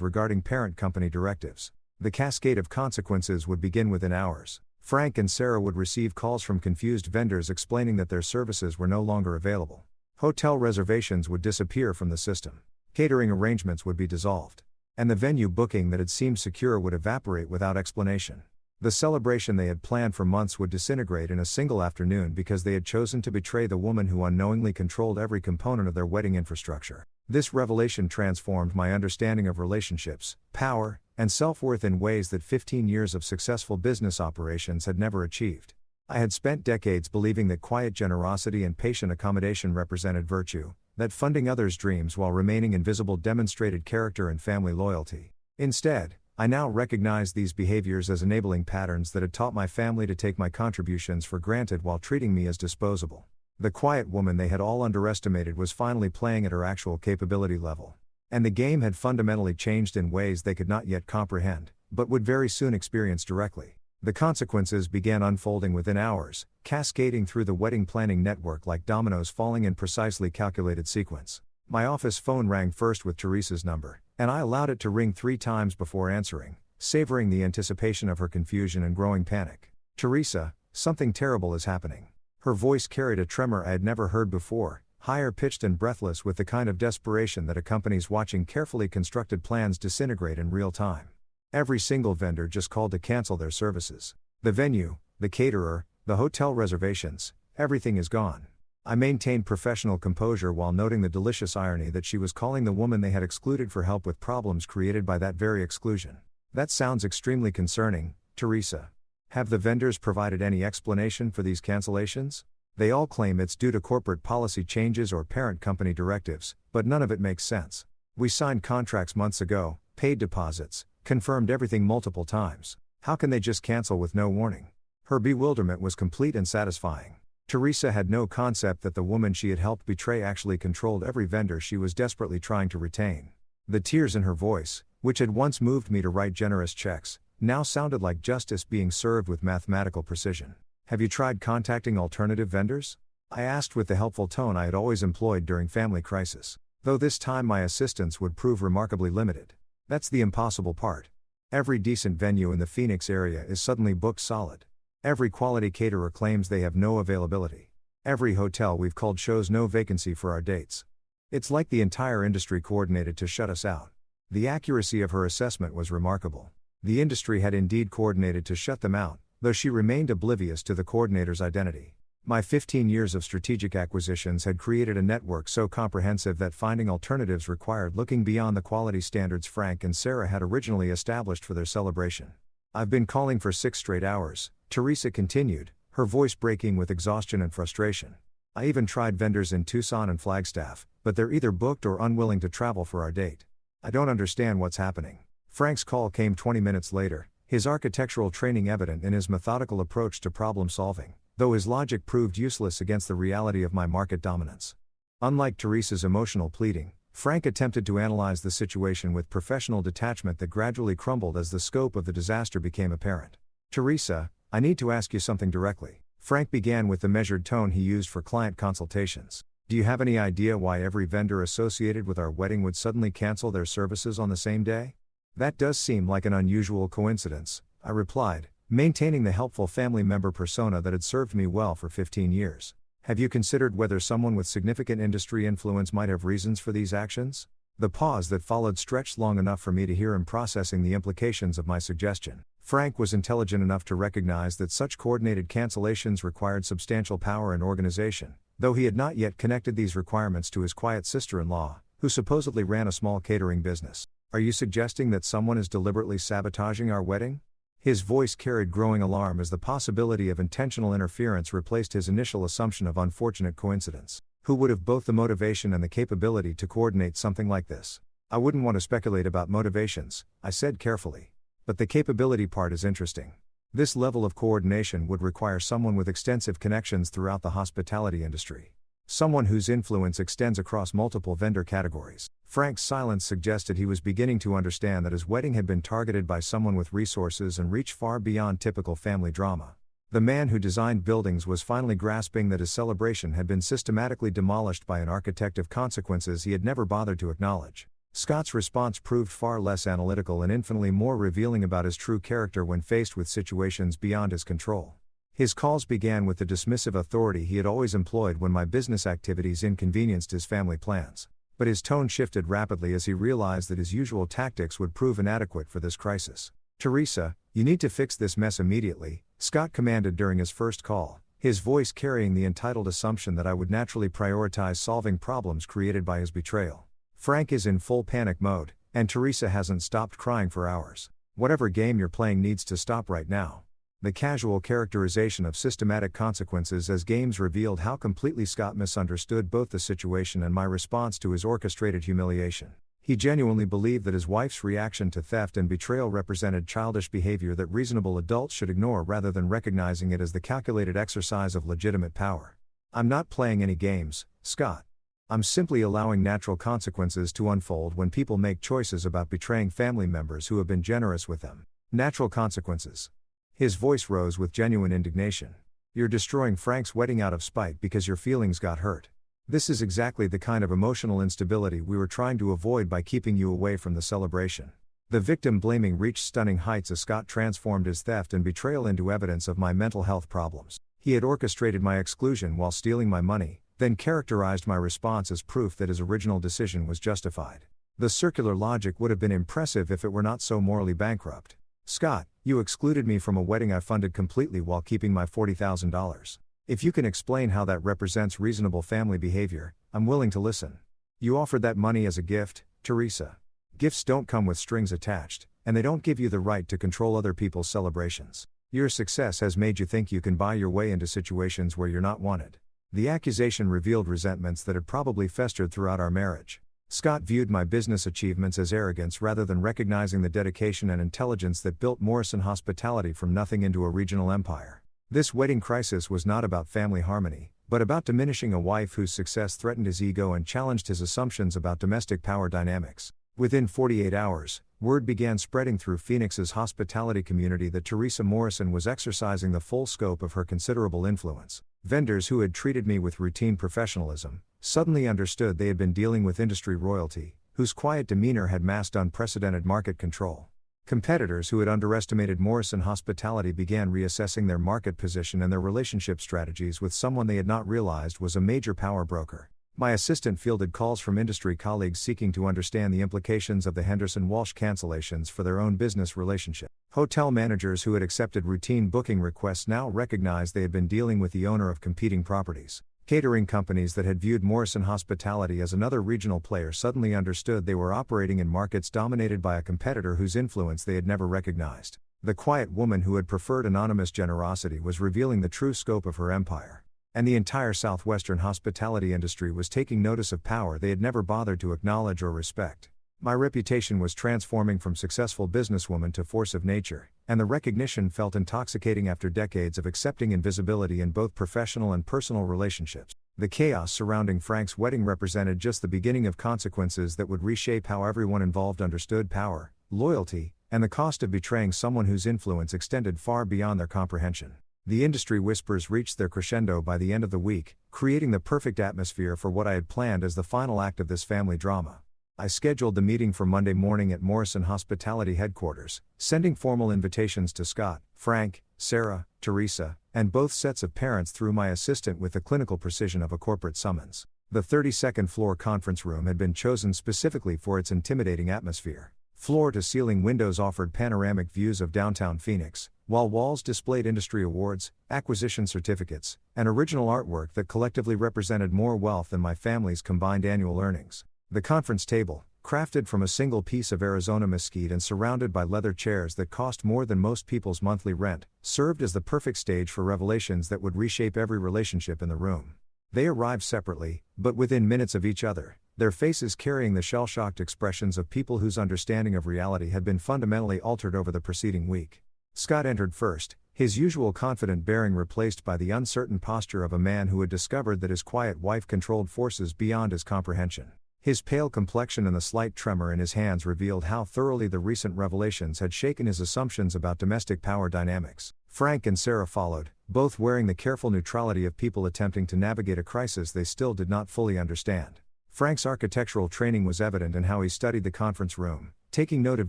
regarding parent company directives." The cascade of consequences would begin within hours. Frank and Sarah would receive calls from confused vendors explaining that their services were no longer available. Hotel reservations would disappear from the system. Catering arrangements would be dissolved. And the venue booking that had seemed secure would evaporate without explanation. The celebration they had planned for months would disintegrate in a single afternoon because they had chosen to betray the woman who unknowingly controlled every component of their wedding infrastructure. This revelation transformed my understanding of relationships, power, and self-worth in ways that 15 years of successful business operations had never achieved. I had spent decades believing that quiet generosity and patient accommodation represented virtue, that funding others' dreams while remaining invisible demonstrated character and family loyalty. Instead, I now recognized these behaviors as enabling patterns that had taught my family to take my contributions for granted while treating me as disposable. The quiet woman they had all underestimated was finally playing at her actual capability level. And the game had fundamentally changed in ways they could not yet comprehend, but would very soon experience directly. The consequences began unfolding within hours, cascading through the wedding planning network like dominoes falling in precisely calculated sequence. My office phone rang first with Teresa's number, and I allowed it to ring 3 times before answering, savoring the anticipation of her confusion and growing panic. "Teresa, something terrible is happening." Her voice carried a tremor I had never heard before, higher pitched and breathless with the kind of desperation that accompanies watching carefully constructed plans disintegrate in real time. Every single vendor just called to cancel their services. The venue, the caterer, the hotel reservations, everything is gone. I maintained professional composure while noting the delicious irony that she was calling the woman they had excluded for help with problems created by that very exclusion. "That sounds extremely concerning, Teresa. Have the vendors provided any explanation for these cancellations? They all claim it's due to corporate policy changes or parent company directives, but none of it makes sense. We signed contracts months ago, paid deposits, confirmed everything multiple times. How can they just cancel with no warning?" Her bewilderment was complete and satisfying. Teresa had no concept that the woman she had helped betray actually controlled every vendor she was desperately trying to retain. The tears in her voice, which had once moved me to write generous checks, now sounded like justice being served with mathematical precision. "Have you tried contacting alternative vendors?" I asked with the helpful tone I had always employed during family crisis, though this time my assistance would prove remarkably limited. That's the impossible part. Every decent venue in the Phoenix area is suddenly booked solid. Every quality caterer claims they have no availability. Every hotel we've called shows no vacancy for our dates. It's like the entire industry coordinated to shut us out. The accuracy of her assessment was remarkable. The industry had indeed coordinated to shut them out, though she remained oblivious to the coordinator's identity. My 15 years of strategic acquisitions had created a network so comprehensive that finding alternatives required looking beyond the quality standards Frank and Sarah had originally established for their celebration. "I've been calling for 6 straight hours, Teresa continued, her voice breaking with exhaustion and frustration. "I even tried vendors in Tucson and Flagstaff, but they're either booked or unwilling to travel for our date. I don't understand what's happening." Frank's call came 20 minutes later, his architectural training evident in his methodical approach to problem solving, though his logic proved useless against the reality of my market dominance. Unlike Teresa's emotional pleading, Frank attempted to analyze the situation with professional detachment that gradually crumbled as the scope of the disaster became apparent. "Teresa, I need to ask you something directly," Frank began with the measured tone he used for client consultations. "Do you have any idea why every vendor associated with our wedding would suddenly cancel their services on the same day?" "That does seem like an unusual coincidence," I replied, maintaining the helpful family member persona that had served me well for 15 years. "Have you considered whether someone with significant industry influence might have reasons for these actions?" The pause that followed stretched long enough for me to hear him processing the implications of my suggestion. Frank was intelligent enough to recognize that such coordinated cancellations required substantial power and organization, though he had not yet connected these requirements to his quiet sister-in-law, who supposedly ran a small catering business. "Are you suggesting that someone is deliberately sabotaging our wedding?" His voice carried growing alarm as the possibility of intentional interference replaced his initial assumption of unfortunate coincidence. Who would have both the motivation and the capability to coordinate something like this? "I wouldn't want to speculate about motivations," I said carefully. "But the capability part is interesting. This level of coordination would require someone with extensive connections throughout the hospitality industry. Someone whose influence extends across multiple vendor categories." Frank's silence suggested he was beginning to understand that his wedding had been targeted by someone with resources and reach far beyond typical family drama. The man who designed buildings was finally grasping that his celebration had been systematically demolished by an architect of consequences he had never bothered to acknowledge. Scott's response proved far less analytical and infinitely more revealing about his true character when faced with situations beyond his control. His calls began with the dismissive authority he had always employed when my business activities inconvenienced his family plans. But his tone shifted rapidly as he realized that his usual tactics would prove inadequate for this crisis. "Teresa, you need to fix this mess immediately," Scott commanded during his first call, his voice carrying the entitled assumption that I would naturally prioritize solving problems created by his betrayal. "Frank is in full panic mode, and Teresa hasn't stopped crying for hours. Whatever game you're playing needs to stop right now." The casual characterization of systematic consequences as games revealed how completely Scott misunderstood both the situation and my response to his orchestrated humiliation. He genuinely believed that his wife's reaction to theft and betrayal represented childish behavior that reasonable adults should ignore rather than recognizing it as the calculated exercise of legitimate power. "I'm not playing any games, Scott. I'm simply allowing natural consequences to unfold when people make choices about betraying family members who have been generous with them. Natural consequences." His voice rose with genuine indignation. "You're destroying Frank's wedding out of spite because your feelings got hurt. This is exactly the kind of emotional instability we were trying to avoid by keeping you away from the celebration." The victim blaming reached stunning heights as Scott transformed his theft and betrayal into evidence of my mental health problems. He had orchestrated my exclusion while stealing my money, then characterized my response as proof that his original decision was justified. The circular logic would have been impressive if it were not so morally bankrupt. "Scott, you excluded me from a wedding I funded completely while keeping my $40,000. If you can explain how that represents reasonable family behavior, I'm willing to listen. You offered that money as a gift, Teresa. Gifts don't come with strings attached, and they don't give you the right to control other people's celebrations. Your success has made you think you can buy your way into situations where you're not wanted." The accusation revealed resentments that had probably festered throughout our marriage. Scott viewed my business achievements as arrogance rather than recognizing the dedication and intelligence that built Morrison Hospitality from nothing into a regional empire. This wedding crisis was not about family harmony, but about diminishing a wife whose success threatened his ego and challenged his assumptions about domestic power dynamics. Within 48 hours, word began spreading through Phoenix's hospitality community that Teresa Morrison was exercising the full scope of her considerable influence. Vendors who had treated me with routine professionalism suddenly understood they had been dealing with industry royalty, whose quiet demeanor had masked unprecedented market control. Competitors who had underestimated Morrison Hospitality began reassessing their market position and their relationship strategies with someone they had not realized was a major power broker. My assistant fielded calls from industry colleagues seeking to understand the implications of the Henderson-Walsh cancellations for their own business relationship. Hotel managers who had accepted routine booking requests now recognized they had been dealing with the owner of competing properties. Catering companies that had viewed Morrison Hospitality as another regional player suddenly understood they were operating in markets dominated by a competitor whose influence they had never recognized. The quiet woman who had preferred anonymous generosity was revealing the true scope of her empire. And the entire southwestern hospitality industry was taking notice of power they had never bothered to acknowledge or respect. My reputation was transforming from successful businesswoman to force of nature, and the recognition felt intoxicating after decades of accepting invisibility in both professional and personal relationships. The chaos surrounding Frank's wedding represented just the beginning of consequences that would reshape how everyone involved understood power, loyalty, and the cost of betraying someone whose influence extended far beyond their comprehension. The industry whispers reached their crescendo by the end of the week, creating the perfect atmosphere for what I had planned as the final act of this family drama. I scheduled the meeting for Monday morning at Morrison Hospitality headquarters, sending formal invitations to Scott, Frank, Sarah, Teresa, and both sets of parents through my assistant with the clinical precision of a corporate summons. The 32nd floor conference room had been chosen specifically for its intimidating atmosphere. Floor-to-ceiling windows offered panoramic views of downtown Phoenix, while walls displayed industry awards, acquisition certificates, and original artwork that collectively represented more wealth than my family's combined annual earnings. The conference table, crafted from a single piece of Arizona mesquite and surrounded by leather chairs that cost more than most people's monthly rent, served as the perfect stage for revelations that would reshape every relationship in the room. They arrived separately, but within minutes of each other, their faces carrying the shell-shocked expressions of people whose understanding of reality had been fundamentally altered over the preceding week. Scott entered first, his usual confident bearing replaced by the uncertain posture of a man who had discovered that his quiet wife controlled forces beyond his comprehension. His pale complexion and the slight tremor in his hands revealed how thoroughly the recent revelations had shaken his assumptions about domestic power dynamics. Frank and Sarah followed, both wearing the careful neutrality of people attempting to navigate a crisis they still did not fully understand. Frank's architectural training was evident in how he studied the conference room, taking note of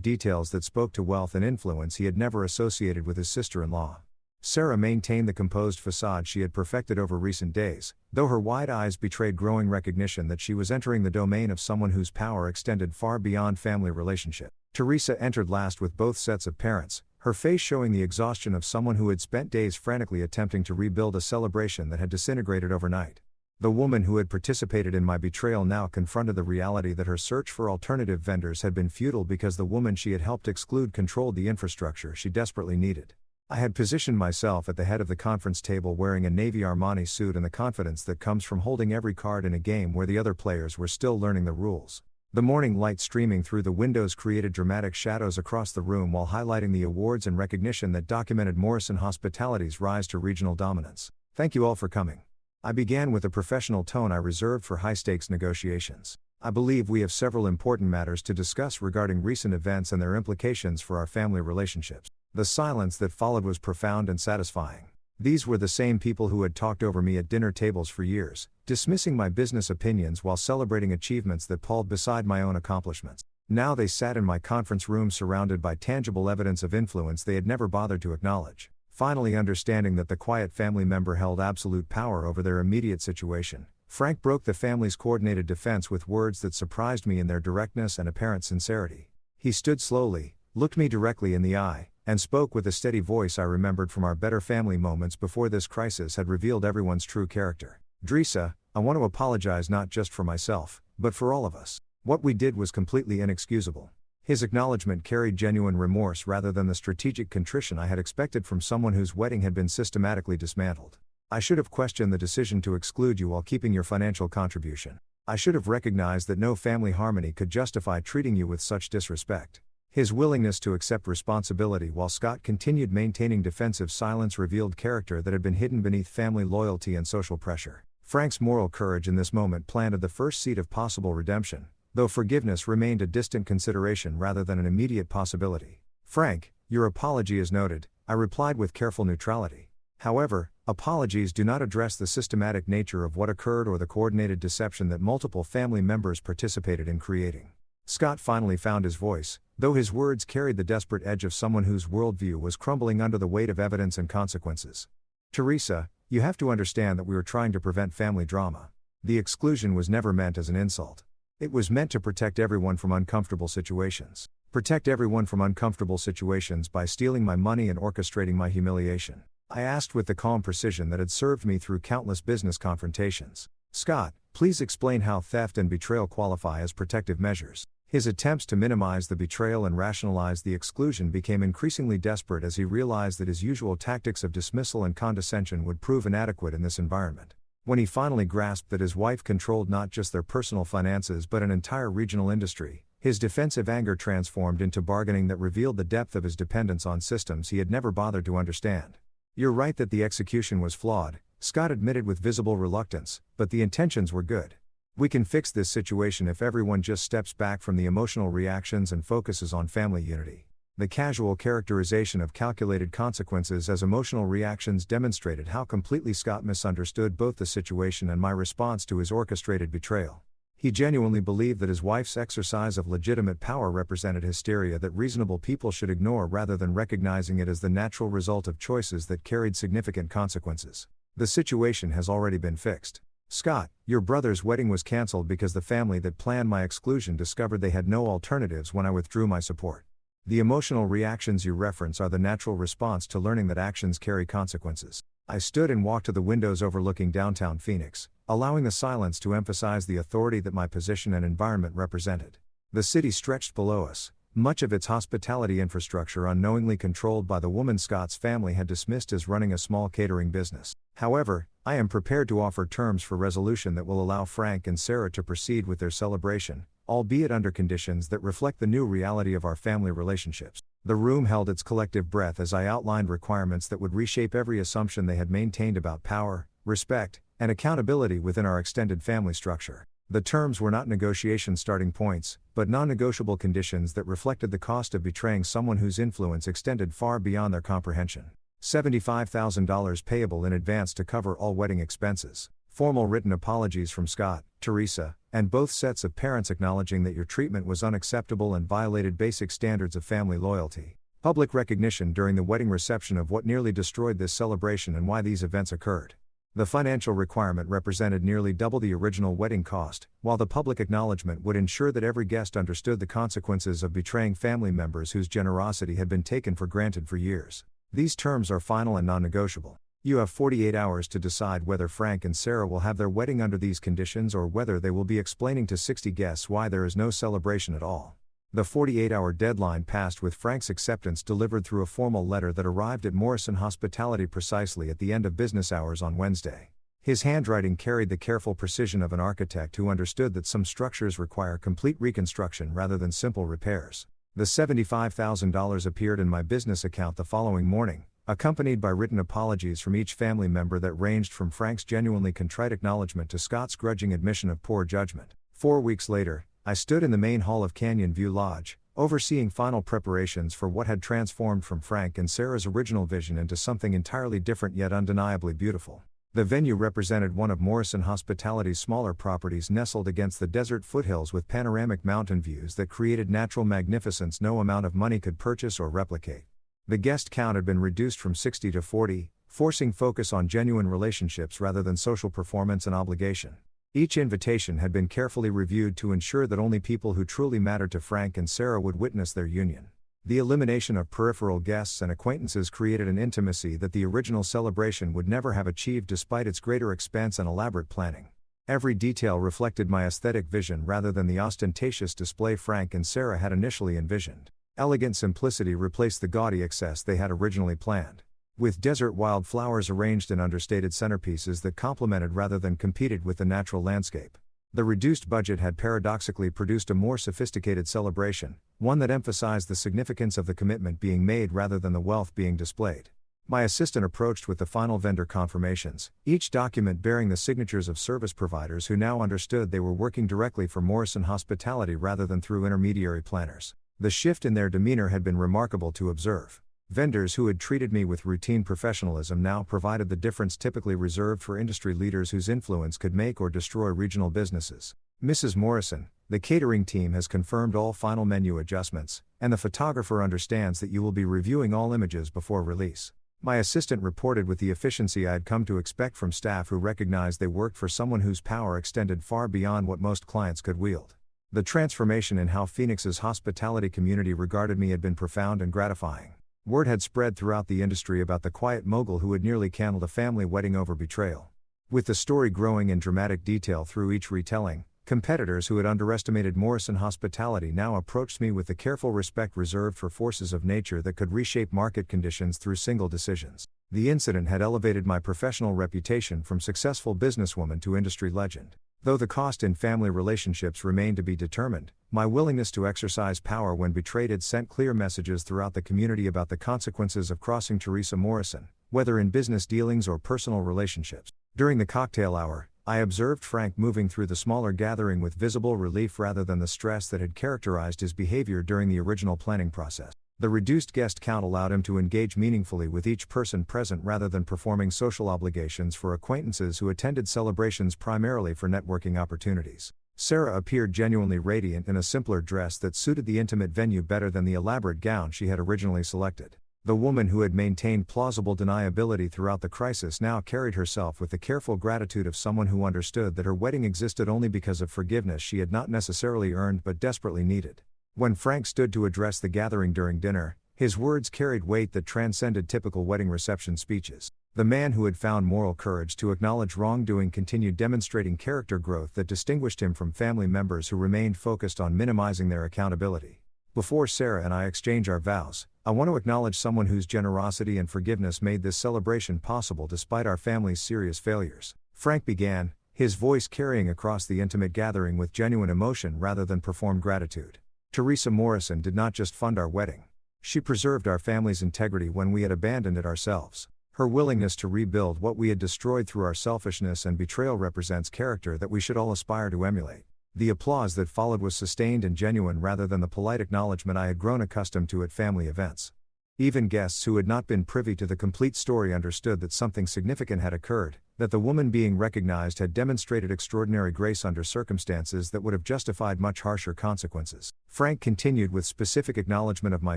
details that spoke to wealth and influence he had never associated with his sister-in-law. Sarah maintained the composed facade she had perfected over recent days, though her wide eyes betrayed growing recognition that she was entering the domain of someone whose power extended far beyond family relationship. Teresa entered last with both sets of parents, her face showing the exhaustion of someone who had spent days frantically attempting to rebuild a celebration that had disintegrated overnight. The woman who had participated in my betrayal now confronted the reality that her search for alternative vendors had been futile because the woman she had helped exclude controlled the infrastructure she desperately needed. I had positioned myself at the head of the conference table wearing a navy Armani suit and the confidence that comes from holding every card in a game where the other players were still learning the rules. The morning light streaming through the windows created dramatic shadows across the room while highlighting the awards and recognition that documented Morrison Hospitality's rise to regional dominance. Thank you all for coming. I began with a professional tone I reserved for high-stakes negotiations. I believe we have several important matters to discuss regarding recent events and their implications for our family relationships. The silence that followed was profound and satisfying. These were the same people who had talked over me at dinner tables for years, dismissing my business opinions while celebrating achievements that palled beside my own accomplishments. Now they sat in my conference room surrounded by tangible evidence of influence they had never bothered to acknowledge. Finally understanding that the quiet family member held absolute power over their immediate situation, Frank broke the family's coordinated defense with words that surprised me in their directness and apparent sincerity. He stood slowly, looked me directly in the eye, and spoke with a steady voice I remembered from our better family moments before this crisis had revealed everyone's true character. Teresa, I want to apologize not just for myself, but for all of us. What we did was completely inexcusable. His acknowledgement carried genuine remorse rather than the strategic contrition I had expected from someone whose wedding had been systematically dismantled. I should have questioned the decision to exclude you while keeping your financial contribution. I should have recognized that no family harmony could justify treating you with such disrespect. His willingness to accept responsibility while Scott continued maintaining defensive silence revealed character that had been hidden beneath family loyalty and social pressure. Frank's moral courage in this moment planted the first seed of possible redemption, though forgiveness remained a distant consideration rather than an immediate possibility. Frank, your apology is noted, I replied with careful neutrality. However, apologies do not address the systematic nature of what occurred or the coordinated deception that multiple family members participated in creating. Scott finally found his voice, though his words carried the desperate edge of someone whose worldview was crumbling under the weight of evidence and consequences. Teresa, you have to understand that we were trying to prevent family drama. The exclusion was never meant as an insult. It was meant to protect everyone from uncomfortable situations. Protect everyone from uncomfortable situations by stealing my money and orchestrating my humiliation. I asked with the calm precision that had served me through countless business confrontations. Scott, please explain how theft and betrayal qualify as protective measures. His attempts to minimize the betrayal and rationalize the exclusion became increasingly desperate as he realized that his usual tactics of dismissal and condescension would prove inadequate in this environment. When he finally grasped that his wife controlled not just their personal finances but an entire regional industry, his defensive anger transformed into bargaining that revealed the depth of his dependence on systems he had never bothered to understand. You're right that the execution was flawed, Scott admitted with visible reluctance, but the intentions were good. We can fix this situation if everyone just steps back from the emotional reactions and focuses on family unity. The casual characterization of calculated consequences as emotional reactions demonstrated how completely Scott misunderstood both the situation and my response to his orchestrated betrayal. He genuinely believed that his wife's exercise of legitimate power represented hysteria that reasonable people should ignore rather than recognizing it as the natural result of choices that carried significant consequences. The situation has already been fixed. Scott, your brother's wedding was cancelled because the family that planned my exclusion discovered they had no alternatives when I withdrew my support. The emotional reactions you reference are the natural response to learning that actions carry consequences. I stood and walked to the windows overlooking downtown Phoenix, allowing the silence to emphasize the authority that my position and environment represented. The city stretched below us, much of its hospitality infrastructure unknowingly controlled by the woman Scott's family had dismissed as running a small catering business. However, I am prepared to offer terms for resolution that will allow Frank and Sarah to proceed with their celebration, albeit under conditions that reflect the new reality of our family relationships. The room held its collective breath as I outlined requirements that would reshape every assumption they had maintained about power, respect, and accountability within our extended family structure. The terms were not negotiation starting points, but non-negotiable conditions that reflected the cost of betraying someone whose influence extended far beyond their comprehension. $75,000 payable in advance to cover all wedding expenses. Formal written apologies from Scott, Teresa, and both sets of parents acknowledging that your treatment was unacceptable and violated basic standards of family loyalty. Public recognition during the wedding reception of what nearly destroyed this celebration and why these events occurred. The financial requirement represented nearly double the original wedding cost, while the public acknowledgement would ensure that every guest understood the consequences of betraying family members whose generosity had been taken for granted for years. These terms are final and non-negotiable. You have 48 hours to decide whether Frank and Sarah will have their wedding under these conditions or whether they will be explaining to 60 guests why there is no celebration at all. The 48-hour deadline passed with Frank's acceptance delivered through a formal letter that arrived at Morrison Hospitality precisely at the end of business hours on Wednesday. His handwriting carried the careful precision of an architect who understood that some structures require complete reconstruction rather than simple repairs. The $75,000 appeared in my business account the following morning, accompanied by written apologies from each family member that ranged from Frank's genuinely contrite acknowledgement to Scott's grudging admission of poor judgment. 4 weeks later, I stood in the main hall of Canyon View Lodge, overseeing final preparations for what had transformed from Frank and Sarah's original vision into something entirely different yet undeniably beautiful. The venue represented one of Morrison Hospitality's smaller properties nestled against the desert foothills with panoramic mountain views that created natural magnificence no amount of money could purchase or replicate. The guest count had been reduced from 60 to 40, forcing focus on genuine relationships rather than social performance and obligation. Each invitation had been carefully reviewed to ensure that only people who truly mattered to Frank and Sarah would witness their union. The elimination of peripheral guests and acquaintances created an intimacy that the original celebration would never have achieved despite its greater expense and elaborate planning. Every detail reflected my aesthetic vision rather than the ostentatious display Frank and Sarah had initially envisioned. Elegant simplicity replaced the gaudy excess they had originally planned. With desert wildflowers arranged in understated centerpieces that complemented rather than competed with the natural landscape. The reduced budget had paradoxically produced a more sophisticated celebration, one that emphasized the significance of the commitment being made rather than the wealth being displayed. My assistant approached with the final vendor confirmations, each document bearing the signatures of service providers who now understood they were working directly for Morrison Hospitality rather than through intermediary planners. The shift in their demeanor had been remarkable to observe. Vendors who had treated me with routine professionalism now provided the difference typically reserved for industry leaders whose influence could make or destroy regional businesses. Mrs. Morrison, the catering team has confirmed all final menu adjustments, and the photographer understands that you will be reviewing all images before release. My assistant reported with the efficiency I had come to expect from staff who recognized they worked for someone whose power extended far beyond what most clients could wield. The transformation in how Phoenix's hospitality community regarded me had been profound and gratifying. Word had spread throughout the industry about the quiet mogul who had nearly canned a family wedding over betrayal. With the story growing in dramatic detail through each retelling, competitors who had underestimated Morrison Hospitality now approached me with the careful respect reserved for forces of nature that could reshape market conditions through single decisions. The incident had elevated my professional reputation from successful businesswoman to industry legend. Though the cost in family relationships remained to be determined, my willingness to exercise power when betrayed had sent clear messages throughout the community about the consequences of crossing Teresa Morrison, whether in business dealings or personal relationships. During the cocktail hour, I observed Frank moving through the smaller gathering with visible relief rather than the stress that had characterized his behavior during the original planning process. The reduced guest count allowed him to engage meaningfully with each person present rather than performing social obligations for acquaintances who attended celebrations primarily for networking opportunities. Sarah appeared genuinely radiant in a simpler dress that suited the intimate venue better than the elaborate gown she had originally selected. The woman who had maintained plausible deniability throughout the crisis now carried herself with the careful gratitude of someone who understood that her wedding existed only because of forgiveness she had not necessarily earned but desperately needed. When Frank stood to address the gathering during dinner, his words carried weight that transcended typical wedding reception speeches. The man who had found moral courage to acknowledge wrongdoing continued demonstrating character growth that distinguished him from family members who remained focused on minimizing their accountability. Before Sarah and I exchange our vows, I want to acknowledge someone whose generosity and forgiveness made this celebration possible despite our family's serious failures. Frank began, his voice carrying across the intimate gathering with genuine emotion rather than performed gratitude. Teresa Morrison did not just fund our wedding. She preserved our family's integrity when we had abandoned it ourselves. Her willingness to rebuild what we had destroyed through our selfishness and betrayal represents character that we should all aspire to emulate. The applause that followed was sustained and genuine rather than the polite acknowledgement I had grown accustomed to at family events. Even guests who had not been privy to the complete story understood that something significant had occurred, that the woman being recognized had demonstrated extraordinary grace under circumstances that would have justified much harsher consequences. Frank continued with specific acknowledgement of my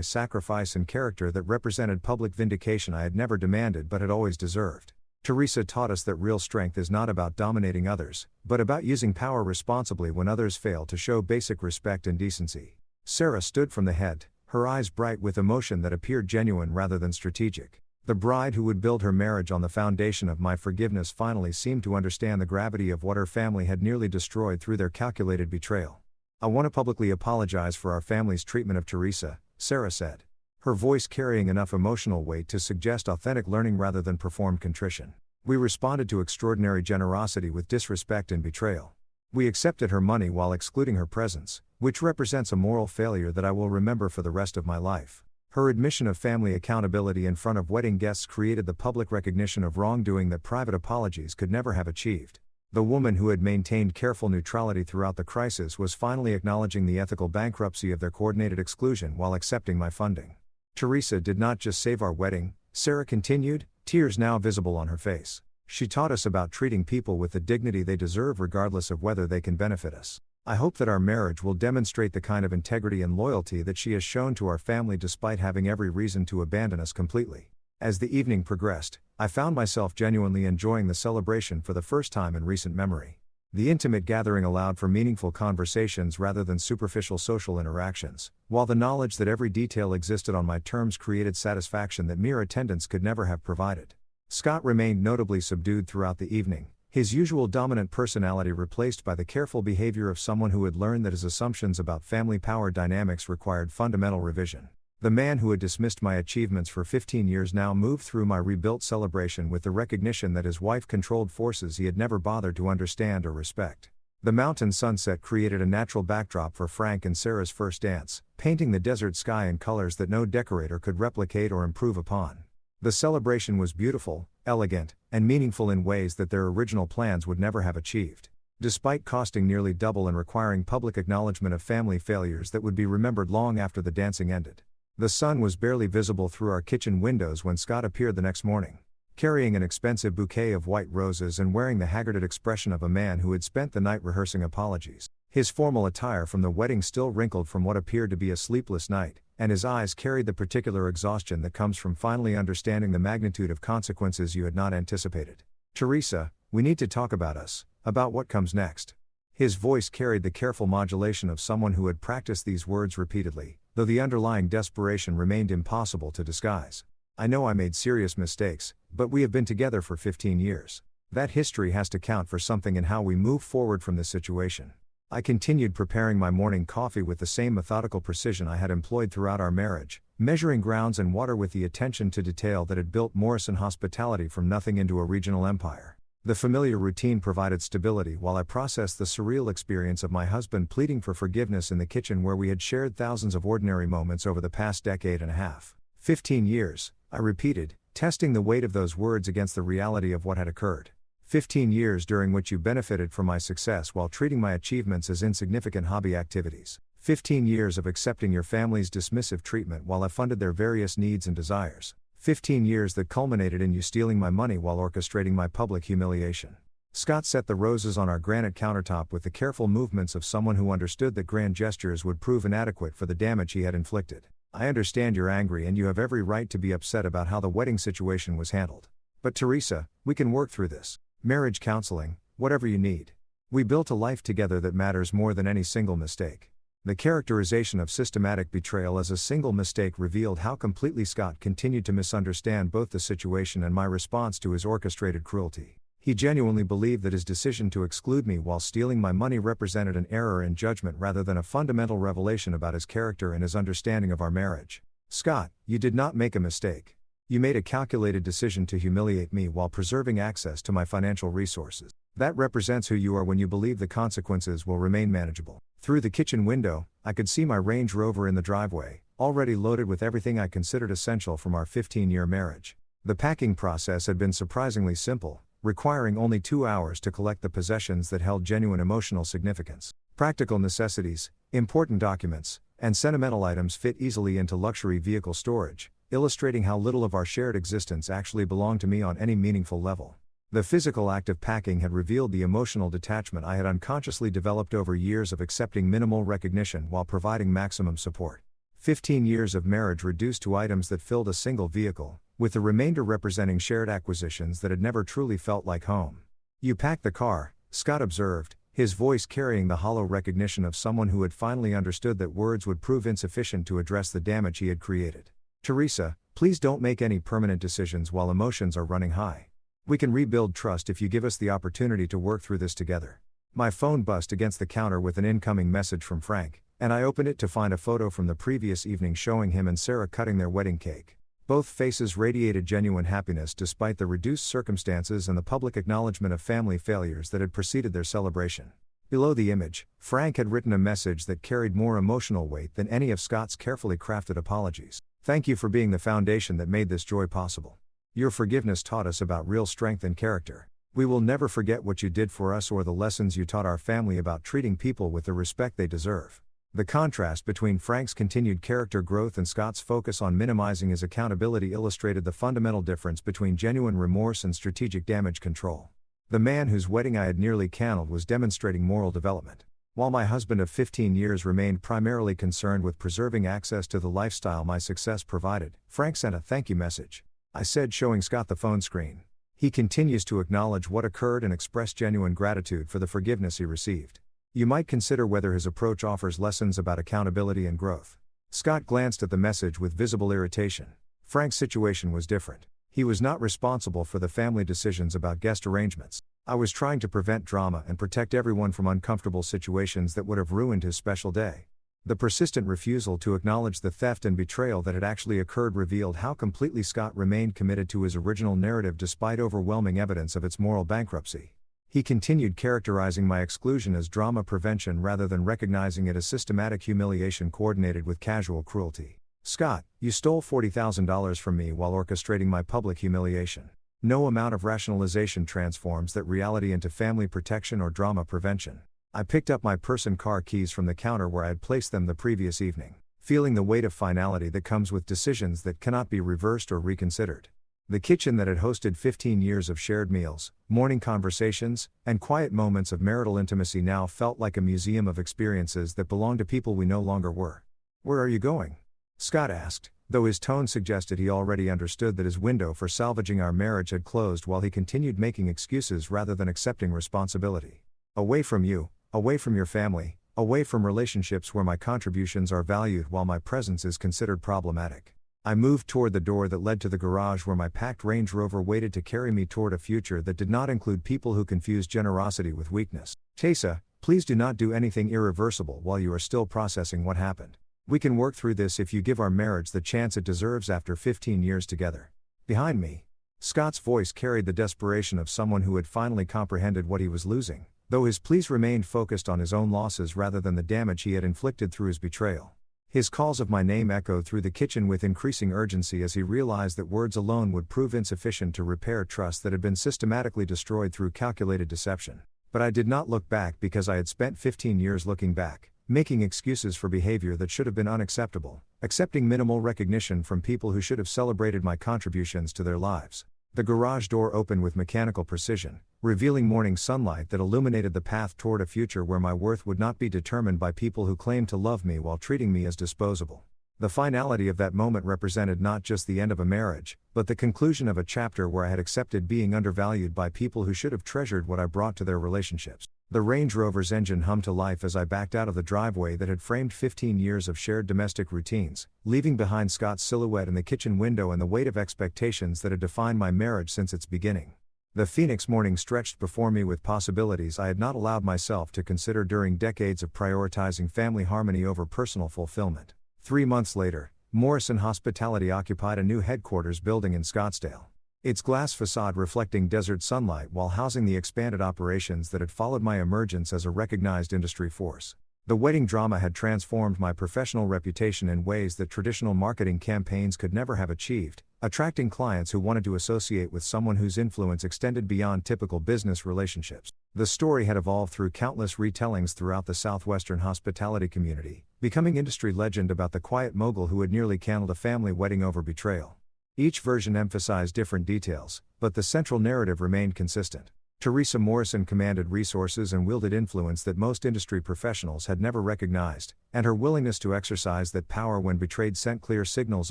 sacrifice and character that represented public vindication I had never demanded but had always deserved. Teresa taught us that real strength is not about dominating others, but about using power responsibly when others fail to show basic respect and decency. Sarah stood from the head, her eyes bright with emotion that appeared genuine rather than strategic. The bride who would build her marriage on the foundation of my forgiveness finally seemed to understand the gravity of what her family had nearly destroyed through their calculated betrayal. "I want to publicly apologize for our family's treatment of Teresa," Sarah said, her voice carrying enough emotional weight to suggest authentic learning rather than performed contrition. "We responded to extraordinary generosity with disrespect and betrayal. We accepted her money while excluding her presence, which represents a moral failure that I will remember for the rest of my life." Her admission of family accountability in front of wedding guests created the public recognition of wrongdoing that private apologies could never have achieved. The woman who had maintained careful neutrality throughout the crisis was finally acknowledging the ethical bankruptcy of their coordinated exclusion while accepting my funding. "Teresa did not just save our wedding," Sarah continued, tears now visible on her face. "She taught us about treating people with the dignity they deserve regardless of whether they can benefit us. I hope that our marriage will demonstrate the kind of integrity and loyalty that she has shown to our family despite having every reason to abandon us completely." As the evening progressed, I found myself genuinely enjoying the celebration for the first time in recent memory. The intimate gathering allowed for meaningful conversations rather than superficial social interactions, while the knowledge that every detail existed on my terms created satisfaction that mere attendance could never have provided. Scott remained notably subdued throughout the evening, his usual dominant personality replaced by the careful behavior of someone who had learned that his assumptions about family power dynamics required fundamental revision. The man who had dismissed my achievements for 15 years now moved through my rebuilt celebration with the recognition that his wife controlled forces he had never bothered to understand or respect. The mountain sunset created a natural backdrop for Frank and Sarah's first dance, painting the desert sky in colors that no decorator could replicate or improve upon. The celebration was beautiful, elegant, and meaningful in ways that their original plans would never have achieved. Despite costing nearly double and requiring public acknowledgement of family failures that would be remembered long after the dancing ended. The sun was barely visible through our kitchen windows when Scott appeared the next morning, carrying an expensive bouquet of white roses and wearing the haggarded expression of a man who had spent the night rehearsing apologies. His formal attire from the wedding still wrinkled from what appeared to be a sleepless night, and his eyes carried the particular exhaustion that comes from finally understanding the magnitude of consequences you had not anticipated. "Teresa, we need to talk about us, about what comes next." His voice carried the careful modulation of someone who had practiced these words repeatedly, though the underlying desperation remained impossible to disguise. "I know I made serious mistakes, but we have been together for 15 years. That history has to count for something in how we move forward from this situation." I continued preparing my morning coffee with the same methodical precision I had employed throughout our marriage, measuring grounds and water with the attention to detail that had built Morrison Hospitality from nothing into a regional empire. The familiar routine provided stability while I processed the surreal experience of my husband pleading for forgiveness in the kitchen where we had shared thousands of ordinary moments over the past decade and a half. 15 years, I repeated, testing the weight of those words against the reality of what had occurred. 15 years during which you benefited from my success while treating my achievements as insignificant hobby activities. 15 years of accepting your family's dismissive treatment while I funded their various needs and desires. 15 years that culminated in you stealing my money while orchestrating my public humiliation. Scott set the roses on our granite countertop with the careful movements of someone who understood that grand gestures would prove inadequate for the damage he had inflicted. "I understand you're angry and you have every right to be upset about how the wedding situation was handled. But Teresa, we can work through this. Marriage counseling, whatever you need. We built a life together that matters more than any single mistake." The characterization of systematic betrayal as a single mistake revealed how completely Scott continued to misunderstand both the situation and my response to his orchestrated cruelty. He genuinely believed that his decision to exclude me while stealing my money represented an error in judgment rather than a fundamental revelation about his character and his understanding of our marriage. "Scott, you did not make a mistake. You made a calculated decision to humiliate me while preserving access to my financial resources. That represents who you are when you believe the consequences will remain manageable." Through the kitchen window, I could see my Range Rover in the driveway, already loaded with everything I considered essential from our 15-year marriage. The packing process had been surprisingly simple, requiring only 2 hours to collect the possessions that held genuine emotional significance. Practical necessities, important documents, and sentimental items fit easily into luxury vehicle storage, illustrating how little of our shared existence actually belonged to me on any meaningful level. The physical act of packing had revealed the emotional detachment I had unconsciously developed over years of accepting minimal recognition while providing maximum support. 15 years of marriage reduced to items that filled a single vehicle, with the remainder representing shared acquisitions that had never truly felt like home. "You packed the car," Scott observed, his voice carrying the hollow recognition of someone who had finally understood that words would prove insufficient to address the damage he had created. "Teresa, please don't make any permanent decisions while emotions are running high. We can rebuild trust if you give us the opportunity to work through this together." My phone buzzed against the counter with an incoming message from Frank, and I opened it to find a photo from the previous evening showing him and Sarah cutting their wedding cake. Both faces radiated genuine happiness despite the reduced circumstances and the public acknowledgement of family failures that had preceded their celebration. Below the image, Frank had written a message that carried more emotional weight than any of Scott's carefully crafted apologies. "Thank you for being the foundation that made this joy possible. Your forgiveness taught us about real strength and character. We will never forget what you did for us or the lessons you taught our family about treating people with the respect they deserve." The contrast between Frank's continued character growth and Scott's focus on minimizing his accountability illustrated the fundamental difference between genuine remorse and strategic damage control. The man whose wedding I had nearly canceled was demonstrating moral development. While my husband of 15 years remained primarily concerned with preserving access to the lifestyle my success provided, Frank sent a thank you message. I said, showing Scott the phone screen. "He continues to acknowledge what occurred and express genuine gratitude for the forgiveness he received. You might consider whether his approach offers lessons about accountability and growth." Scott glanced at the message with visible irritation. Frank's situation was different. He was not responsible for the family decisions about guest arrangements. I was trying to prevent drama and protect everyone from uncomfortable situations that would have ruined his special day. The persistent refusal to acknowledge the theft and betrayal that had actually occurred revealed how completely Scott remained committed to his original narrative despite overwhelming evidence of its moral bankruptcy. He continued characterizing my exclusion as drama prevention rather than recognizing it as systematic humiliation coordinated with casual cruelty. "Scott, you stole $40,000 from me while orchestrating my public humiliation. No amount of rationalization transforms that reality into family protection or drama prevention." I picked up my purse and car keys from the counter where I had placed them the previous evening, feeling the weight of finality that comes with decisions that cannot be reversed or reconsidered. The kitchen that had hosted 15 years of shared meals, morning conversations, and quiet moments of marital intimacy now felt like a museum of experiences that belonged to people we no longer were. "Where are you going?" Scott asked, though his tone suggested he already understood that his window for salvaging our marriage had closed while he continued making excuses rather than accepting responsibility. "Away from you, away from your family, away from relationships where my contributions are valued while my presence is considered problematic." I moved toward the door that led to the garage where my packed Range Rover waited to carry me toward a future that did not include people who confused generosity with weakness. "Tessa, please do not do anything irreversible while you are still processing what happened. We can work through this if you give our marriage the chance it deserves after 15 years together." Behind me, Scott's voice carried the desperation of someone who had finally comprehended what he was losing, though his pleas remained focused on his own losses rather than the damage he had inflicted through his betrayal. His calls of my name echoed through the kitchen with increasing urgency as he realized that words alone would prove insufficient to repair trust that had been systematically destroyed through calculated deception. But I did not look back because I had spent 15 years looking back, making excuses for behavior that should have been unacceptable, accepting minimal recognition from people who should have celebrated my contributions to their lives. The garage door opened with mechanical precision, revealing morning sunlight that illuminated the path toward a future where my worth would not be determined by people who claimed to love me while treating me as disposable. The finality of that moment represented not just the end of a marriage, but the conclusion of a chapter where I had accepted being undervalued by people who should have treasured what I brought to their relationships. The Range Rover's engine hummed to life as I backed out of the driveway that had framed 15 years of shared domestic routines, leaving behind Scott's silhouette in the kitchen window and the weight of expectations that had defined my marriage since its beginning. The Phoenix morning stretched before me with possibilities I had not allowed myself to consider during decades of prioritizing family harmony over personal fulfillment. 3 months later, Morrison Hospitality occupied a new headquarters building in Scottsdale. Its glass facade reflecting desert sunlight while housing the expanded operations that had followed my emergence as a recognized industry force. The wedding drama had transformed my professional reputation in ways that traditional marketing campaigns could never have achieved, attracting clients who wanted to associate with someone whose influence extended beyond typical business relationships. The story had evolved through countless retellings throughout the southwestern hospitality community, becoming industry legend about the quiet mogul who had nearly canceled a family wedding over betrayal. Each version emphasized different details, but the central narrative remained consistent. Teresa Morrison commanded resources and wielded influence that most industry professionals had never recognized, and her willingness to exercise that power when betrayed sent clear signals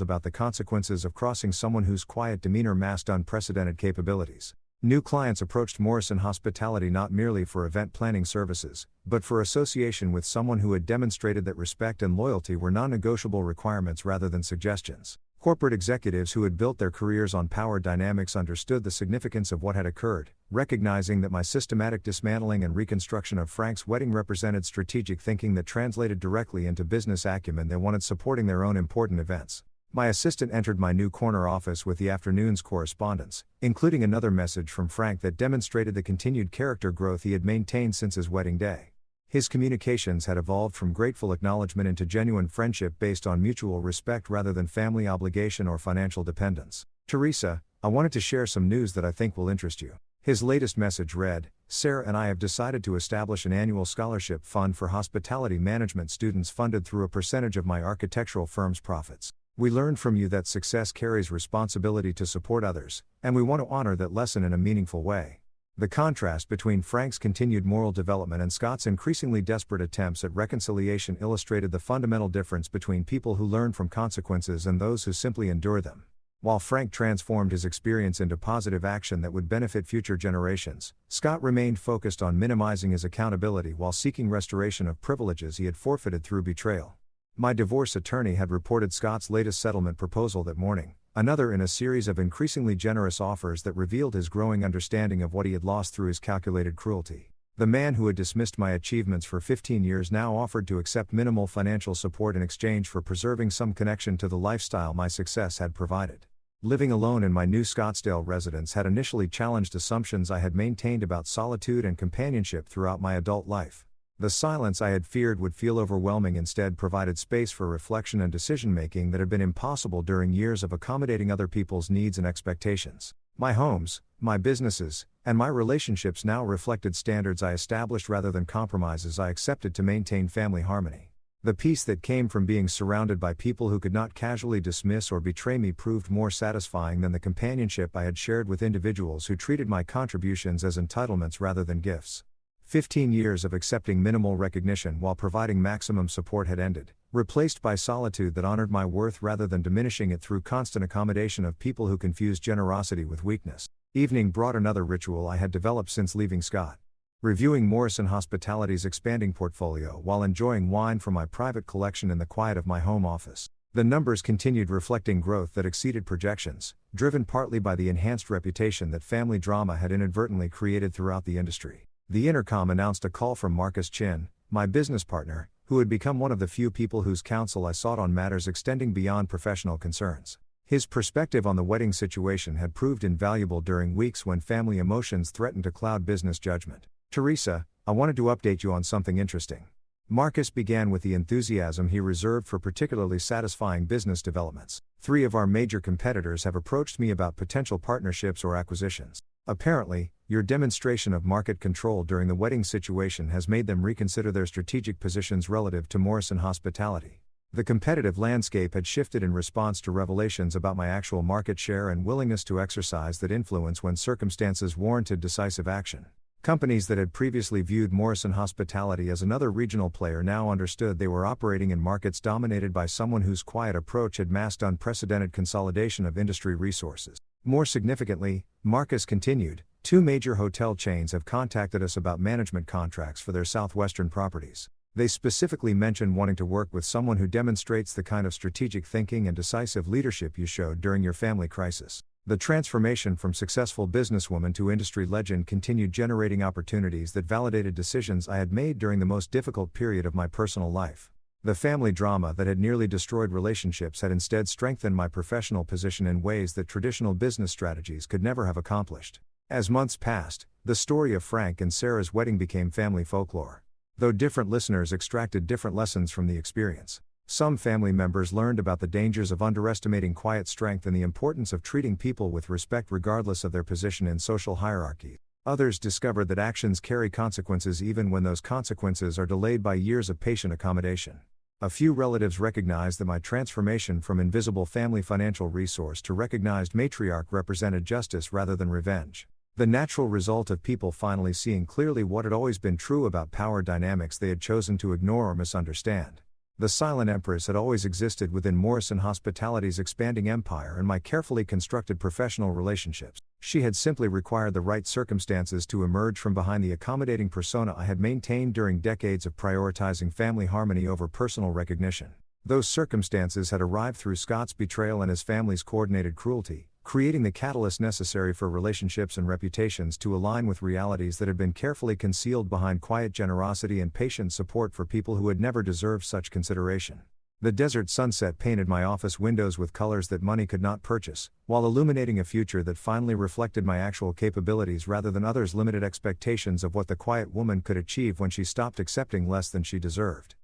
about the consequences of crossing someone whose quiet demeanor masked unprecedented capabilities. New clients approached Morrison Hospitality not merely for event planning services, but for association with someone who had demonstrated that respect and loyalty were non-negotiable requirements rather than suggestions. Corporate executives who had built their careers on power dynamics understood the significance of what had occurred, recognizing that my systematic dismantling and reconstruction of Frank's wedding represented strategic thinking that translated directly into business acumen they wanted supporting their own important events. My assistant entered my new corner office with the afternoon's correspondence, including another message from Frank that demonstrated the continued character growth he had maintained since his wedding day. His communications had evolved from grateful acknowledgement into genuine friendship based on mutual respect rather than family obligation or financial dependence. Teresa, I wanted to share some news that I think will interest you. His latest message read, Sarah and I have decided to establish an annual scholarship fund for hospitality management students funded through a percentage of my architectural firm's profits. We learned from you that success carries responsibility to support others, and we want to honor that lesson in a meaningful way. The contrast between Frank's continued moral development and Scott's increasingly desperate attempts at reconciliation illustrated the fundamental difference between people who learn from consequences and those who simply endure them. While Frank transformed his experience into positive action that would benefit future generations, Scott remained focused on minimizing his accountability while seeking restoration of privileges he had forfeited through betrayal. My divorce attorney had reported Scott's latest settlement proposal that morning, another in a series of increasingly generous offers that revealed his growing understanding of what he had lost through his calculated cruelty. The man who had dismissed my achievements for 15 years now offered to accept minimal financial support in exchange for preserving some connection to the lifestyle my success had provided. Living alone in my new Scottsdale residence had initially challenged assumptions I had maintained about solitude and companionship throughout my adult life. The silence I had feared would feel overwhelming instead provided space for reflection and decision-making that had been impossible during years of accommodating other people's needs and expectations. My homes, my businesses, and my relationships now reflected standards I established rather than compromises I accepted to maintain family harmony. The peace that came from being surrounded by people who could not casually dismiss or betray me proved more satisfying than the companionship I had shared with individuals who treated my contributions as entitlements rather than gifts. 15 years of accepting minimal recognition while providing maximum support had ended, replaced by solitude that honored my worth rather than diminishing it through constant accommodation of people who confused generosity with weakness. Evening brought another ritual I had developed since leaving Scott. Reviewing Morrison Hospitality's expanding portfolio while enjoying wine from my private collection in the quiet of my home office. The numbers continued reflecting growth that exceeded projections, driven partly by the enhanced reputation that family drama had inadvertently created throughout the industry. The intercom announced a call from Marcus Chin, my business partner, who had become one of the few people whose counsel I sought on matters extending beyond professional concerns. His perspective on the wedding situation had proved invaluable during weeks when family emotions threatened to cloud business judgment. Teresa, I wanted to update you on something interesting. Marcus began with the enthusiasm he reserved for particularly satisfying business developments. 3 of our major competitors have approached me about potential partnerships or acquisitions. Apparently, your demonstration of market control during the wedding situation has made them reconsider their strategic positions relative to Morrison Hospitality. The competitive landscape had shifted in response to revelations about my actual market share and willingness to exercise that influence when circumstances warranted decisive action. Companies that had previously viewed Morrison Hospitality as another regional player now understood they were operating in markets dominated by someone whose quiet approach had masked unprecedented consolidation of industry resources. More significantly, Marcus continued, 2 major hotel chains have contacted us about management contracts for their southwestern properties. They specifically mentioned wanting to work with someone who demonstrates the kind of strategic thinking and decisive leadership you showed during your family crisis. The transformation from successful businesswoman to industry legend continued generating opportunities that validated decisions I had made during the most difficult period of my personal life. The family drama that had nearly destroyed relationships had instead strengthened my professional position in ways that traditional business strategies could never have accomplished. As months passed, the story of Frank and Sarah's wedding became family folklore. Though different listeners extracted different lessons from the experience. Some family members learned about the dangers of underestimating quiet strength and the importance of treating people with respect regardless of their position in social hierarchy. Others discovered that actions carry consequences even when those consequences are delayed by years of patient accommodation. A few relatives recognized that my transformation from invisible family financial resource to recognized matriarch represented justice rather than revenge. The natural result of people finally seeing clearly what had always been true about power dynamics they had chosen to ignore or misunderstand. The silent empress had always existed within Morrison Hospitality's expanding empire and my carefully constructed professional relationships. She had simply required the right circumstances to emerge from behind the accommodating persona I had maintained during decades of prioritizing family harmony over personal recognition. Those circumstances had arrived through Scott's betrayal and his family's coordinated cruelty, creating the catalyst necessary for relationships and reputations to align with realities that had been carefully concealed behind quiet generosity and patient support for people who had never deserved such consideration. The desert sunset painted my office windows with colors that money could not purchase, while illuminating a future that finally reflected my actual capabilities rather than others' limited expectations of what the quiet woman could achieve when she stopped accepting less than she deserved.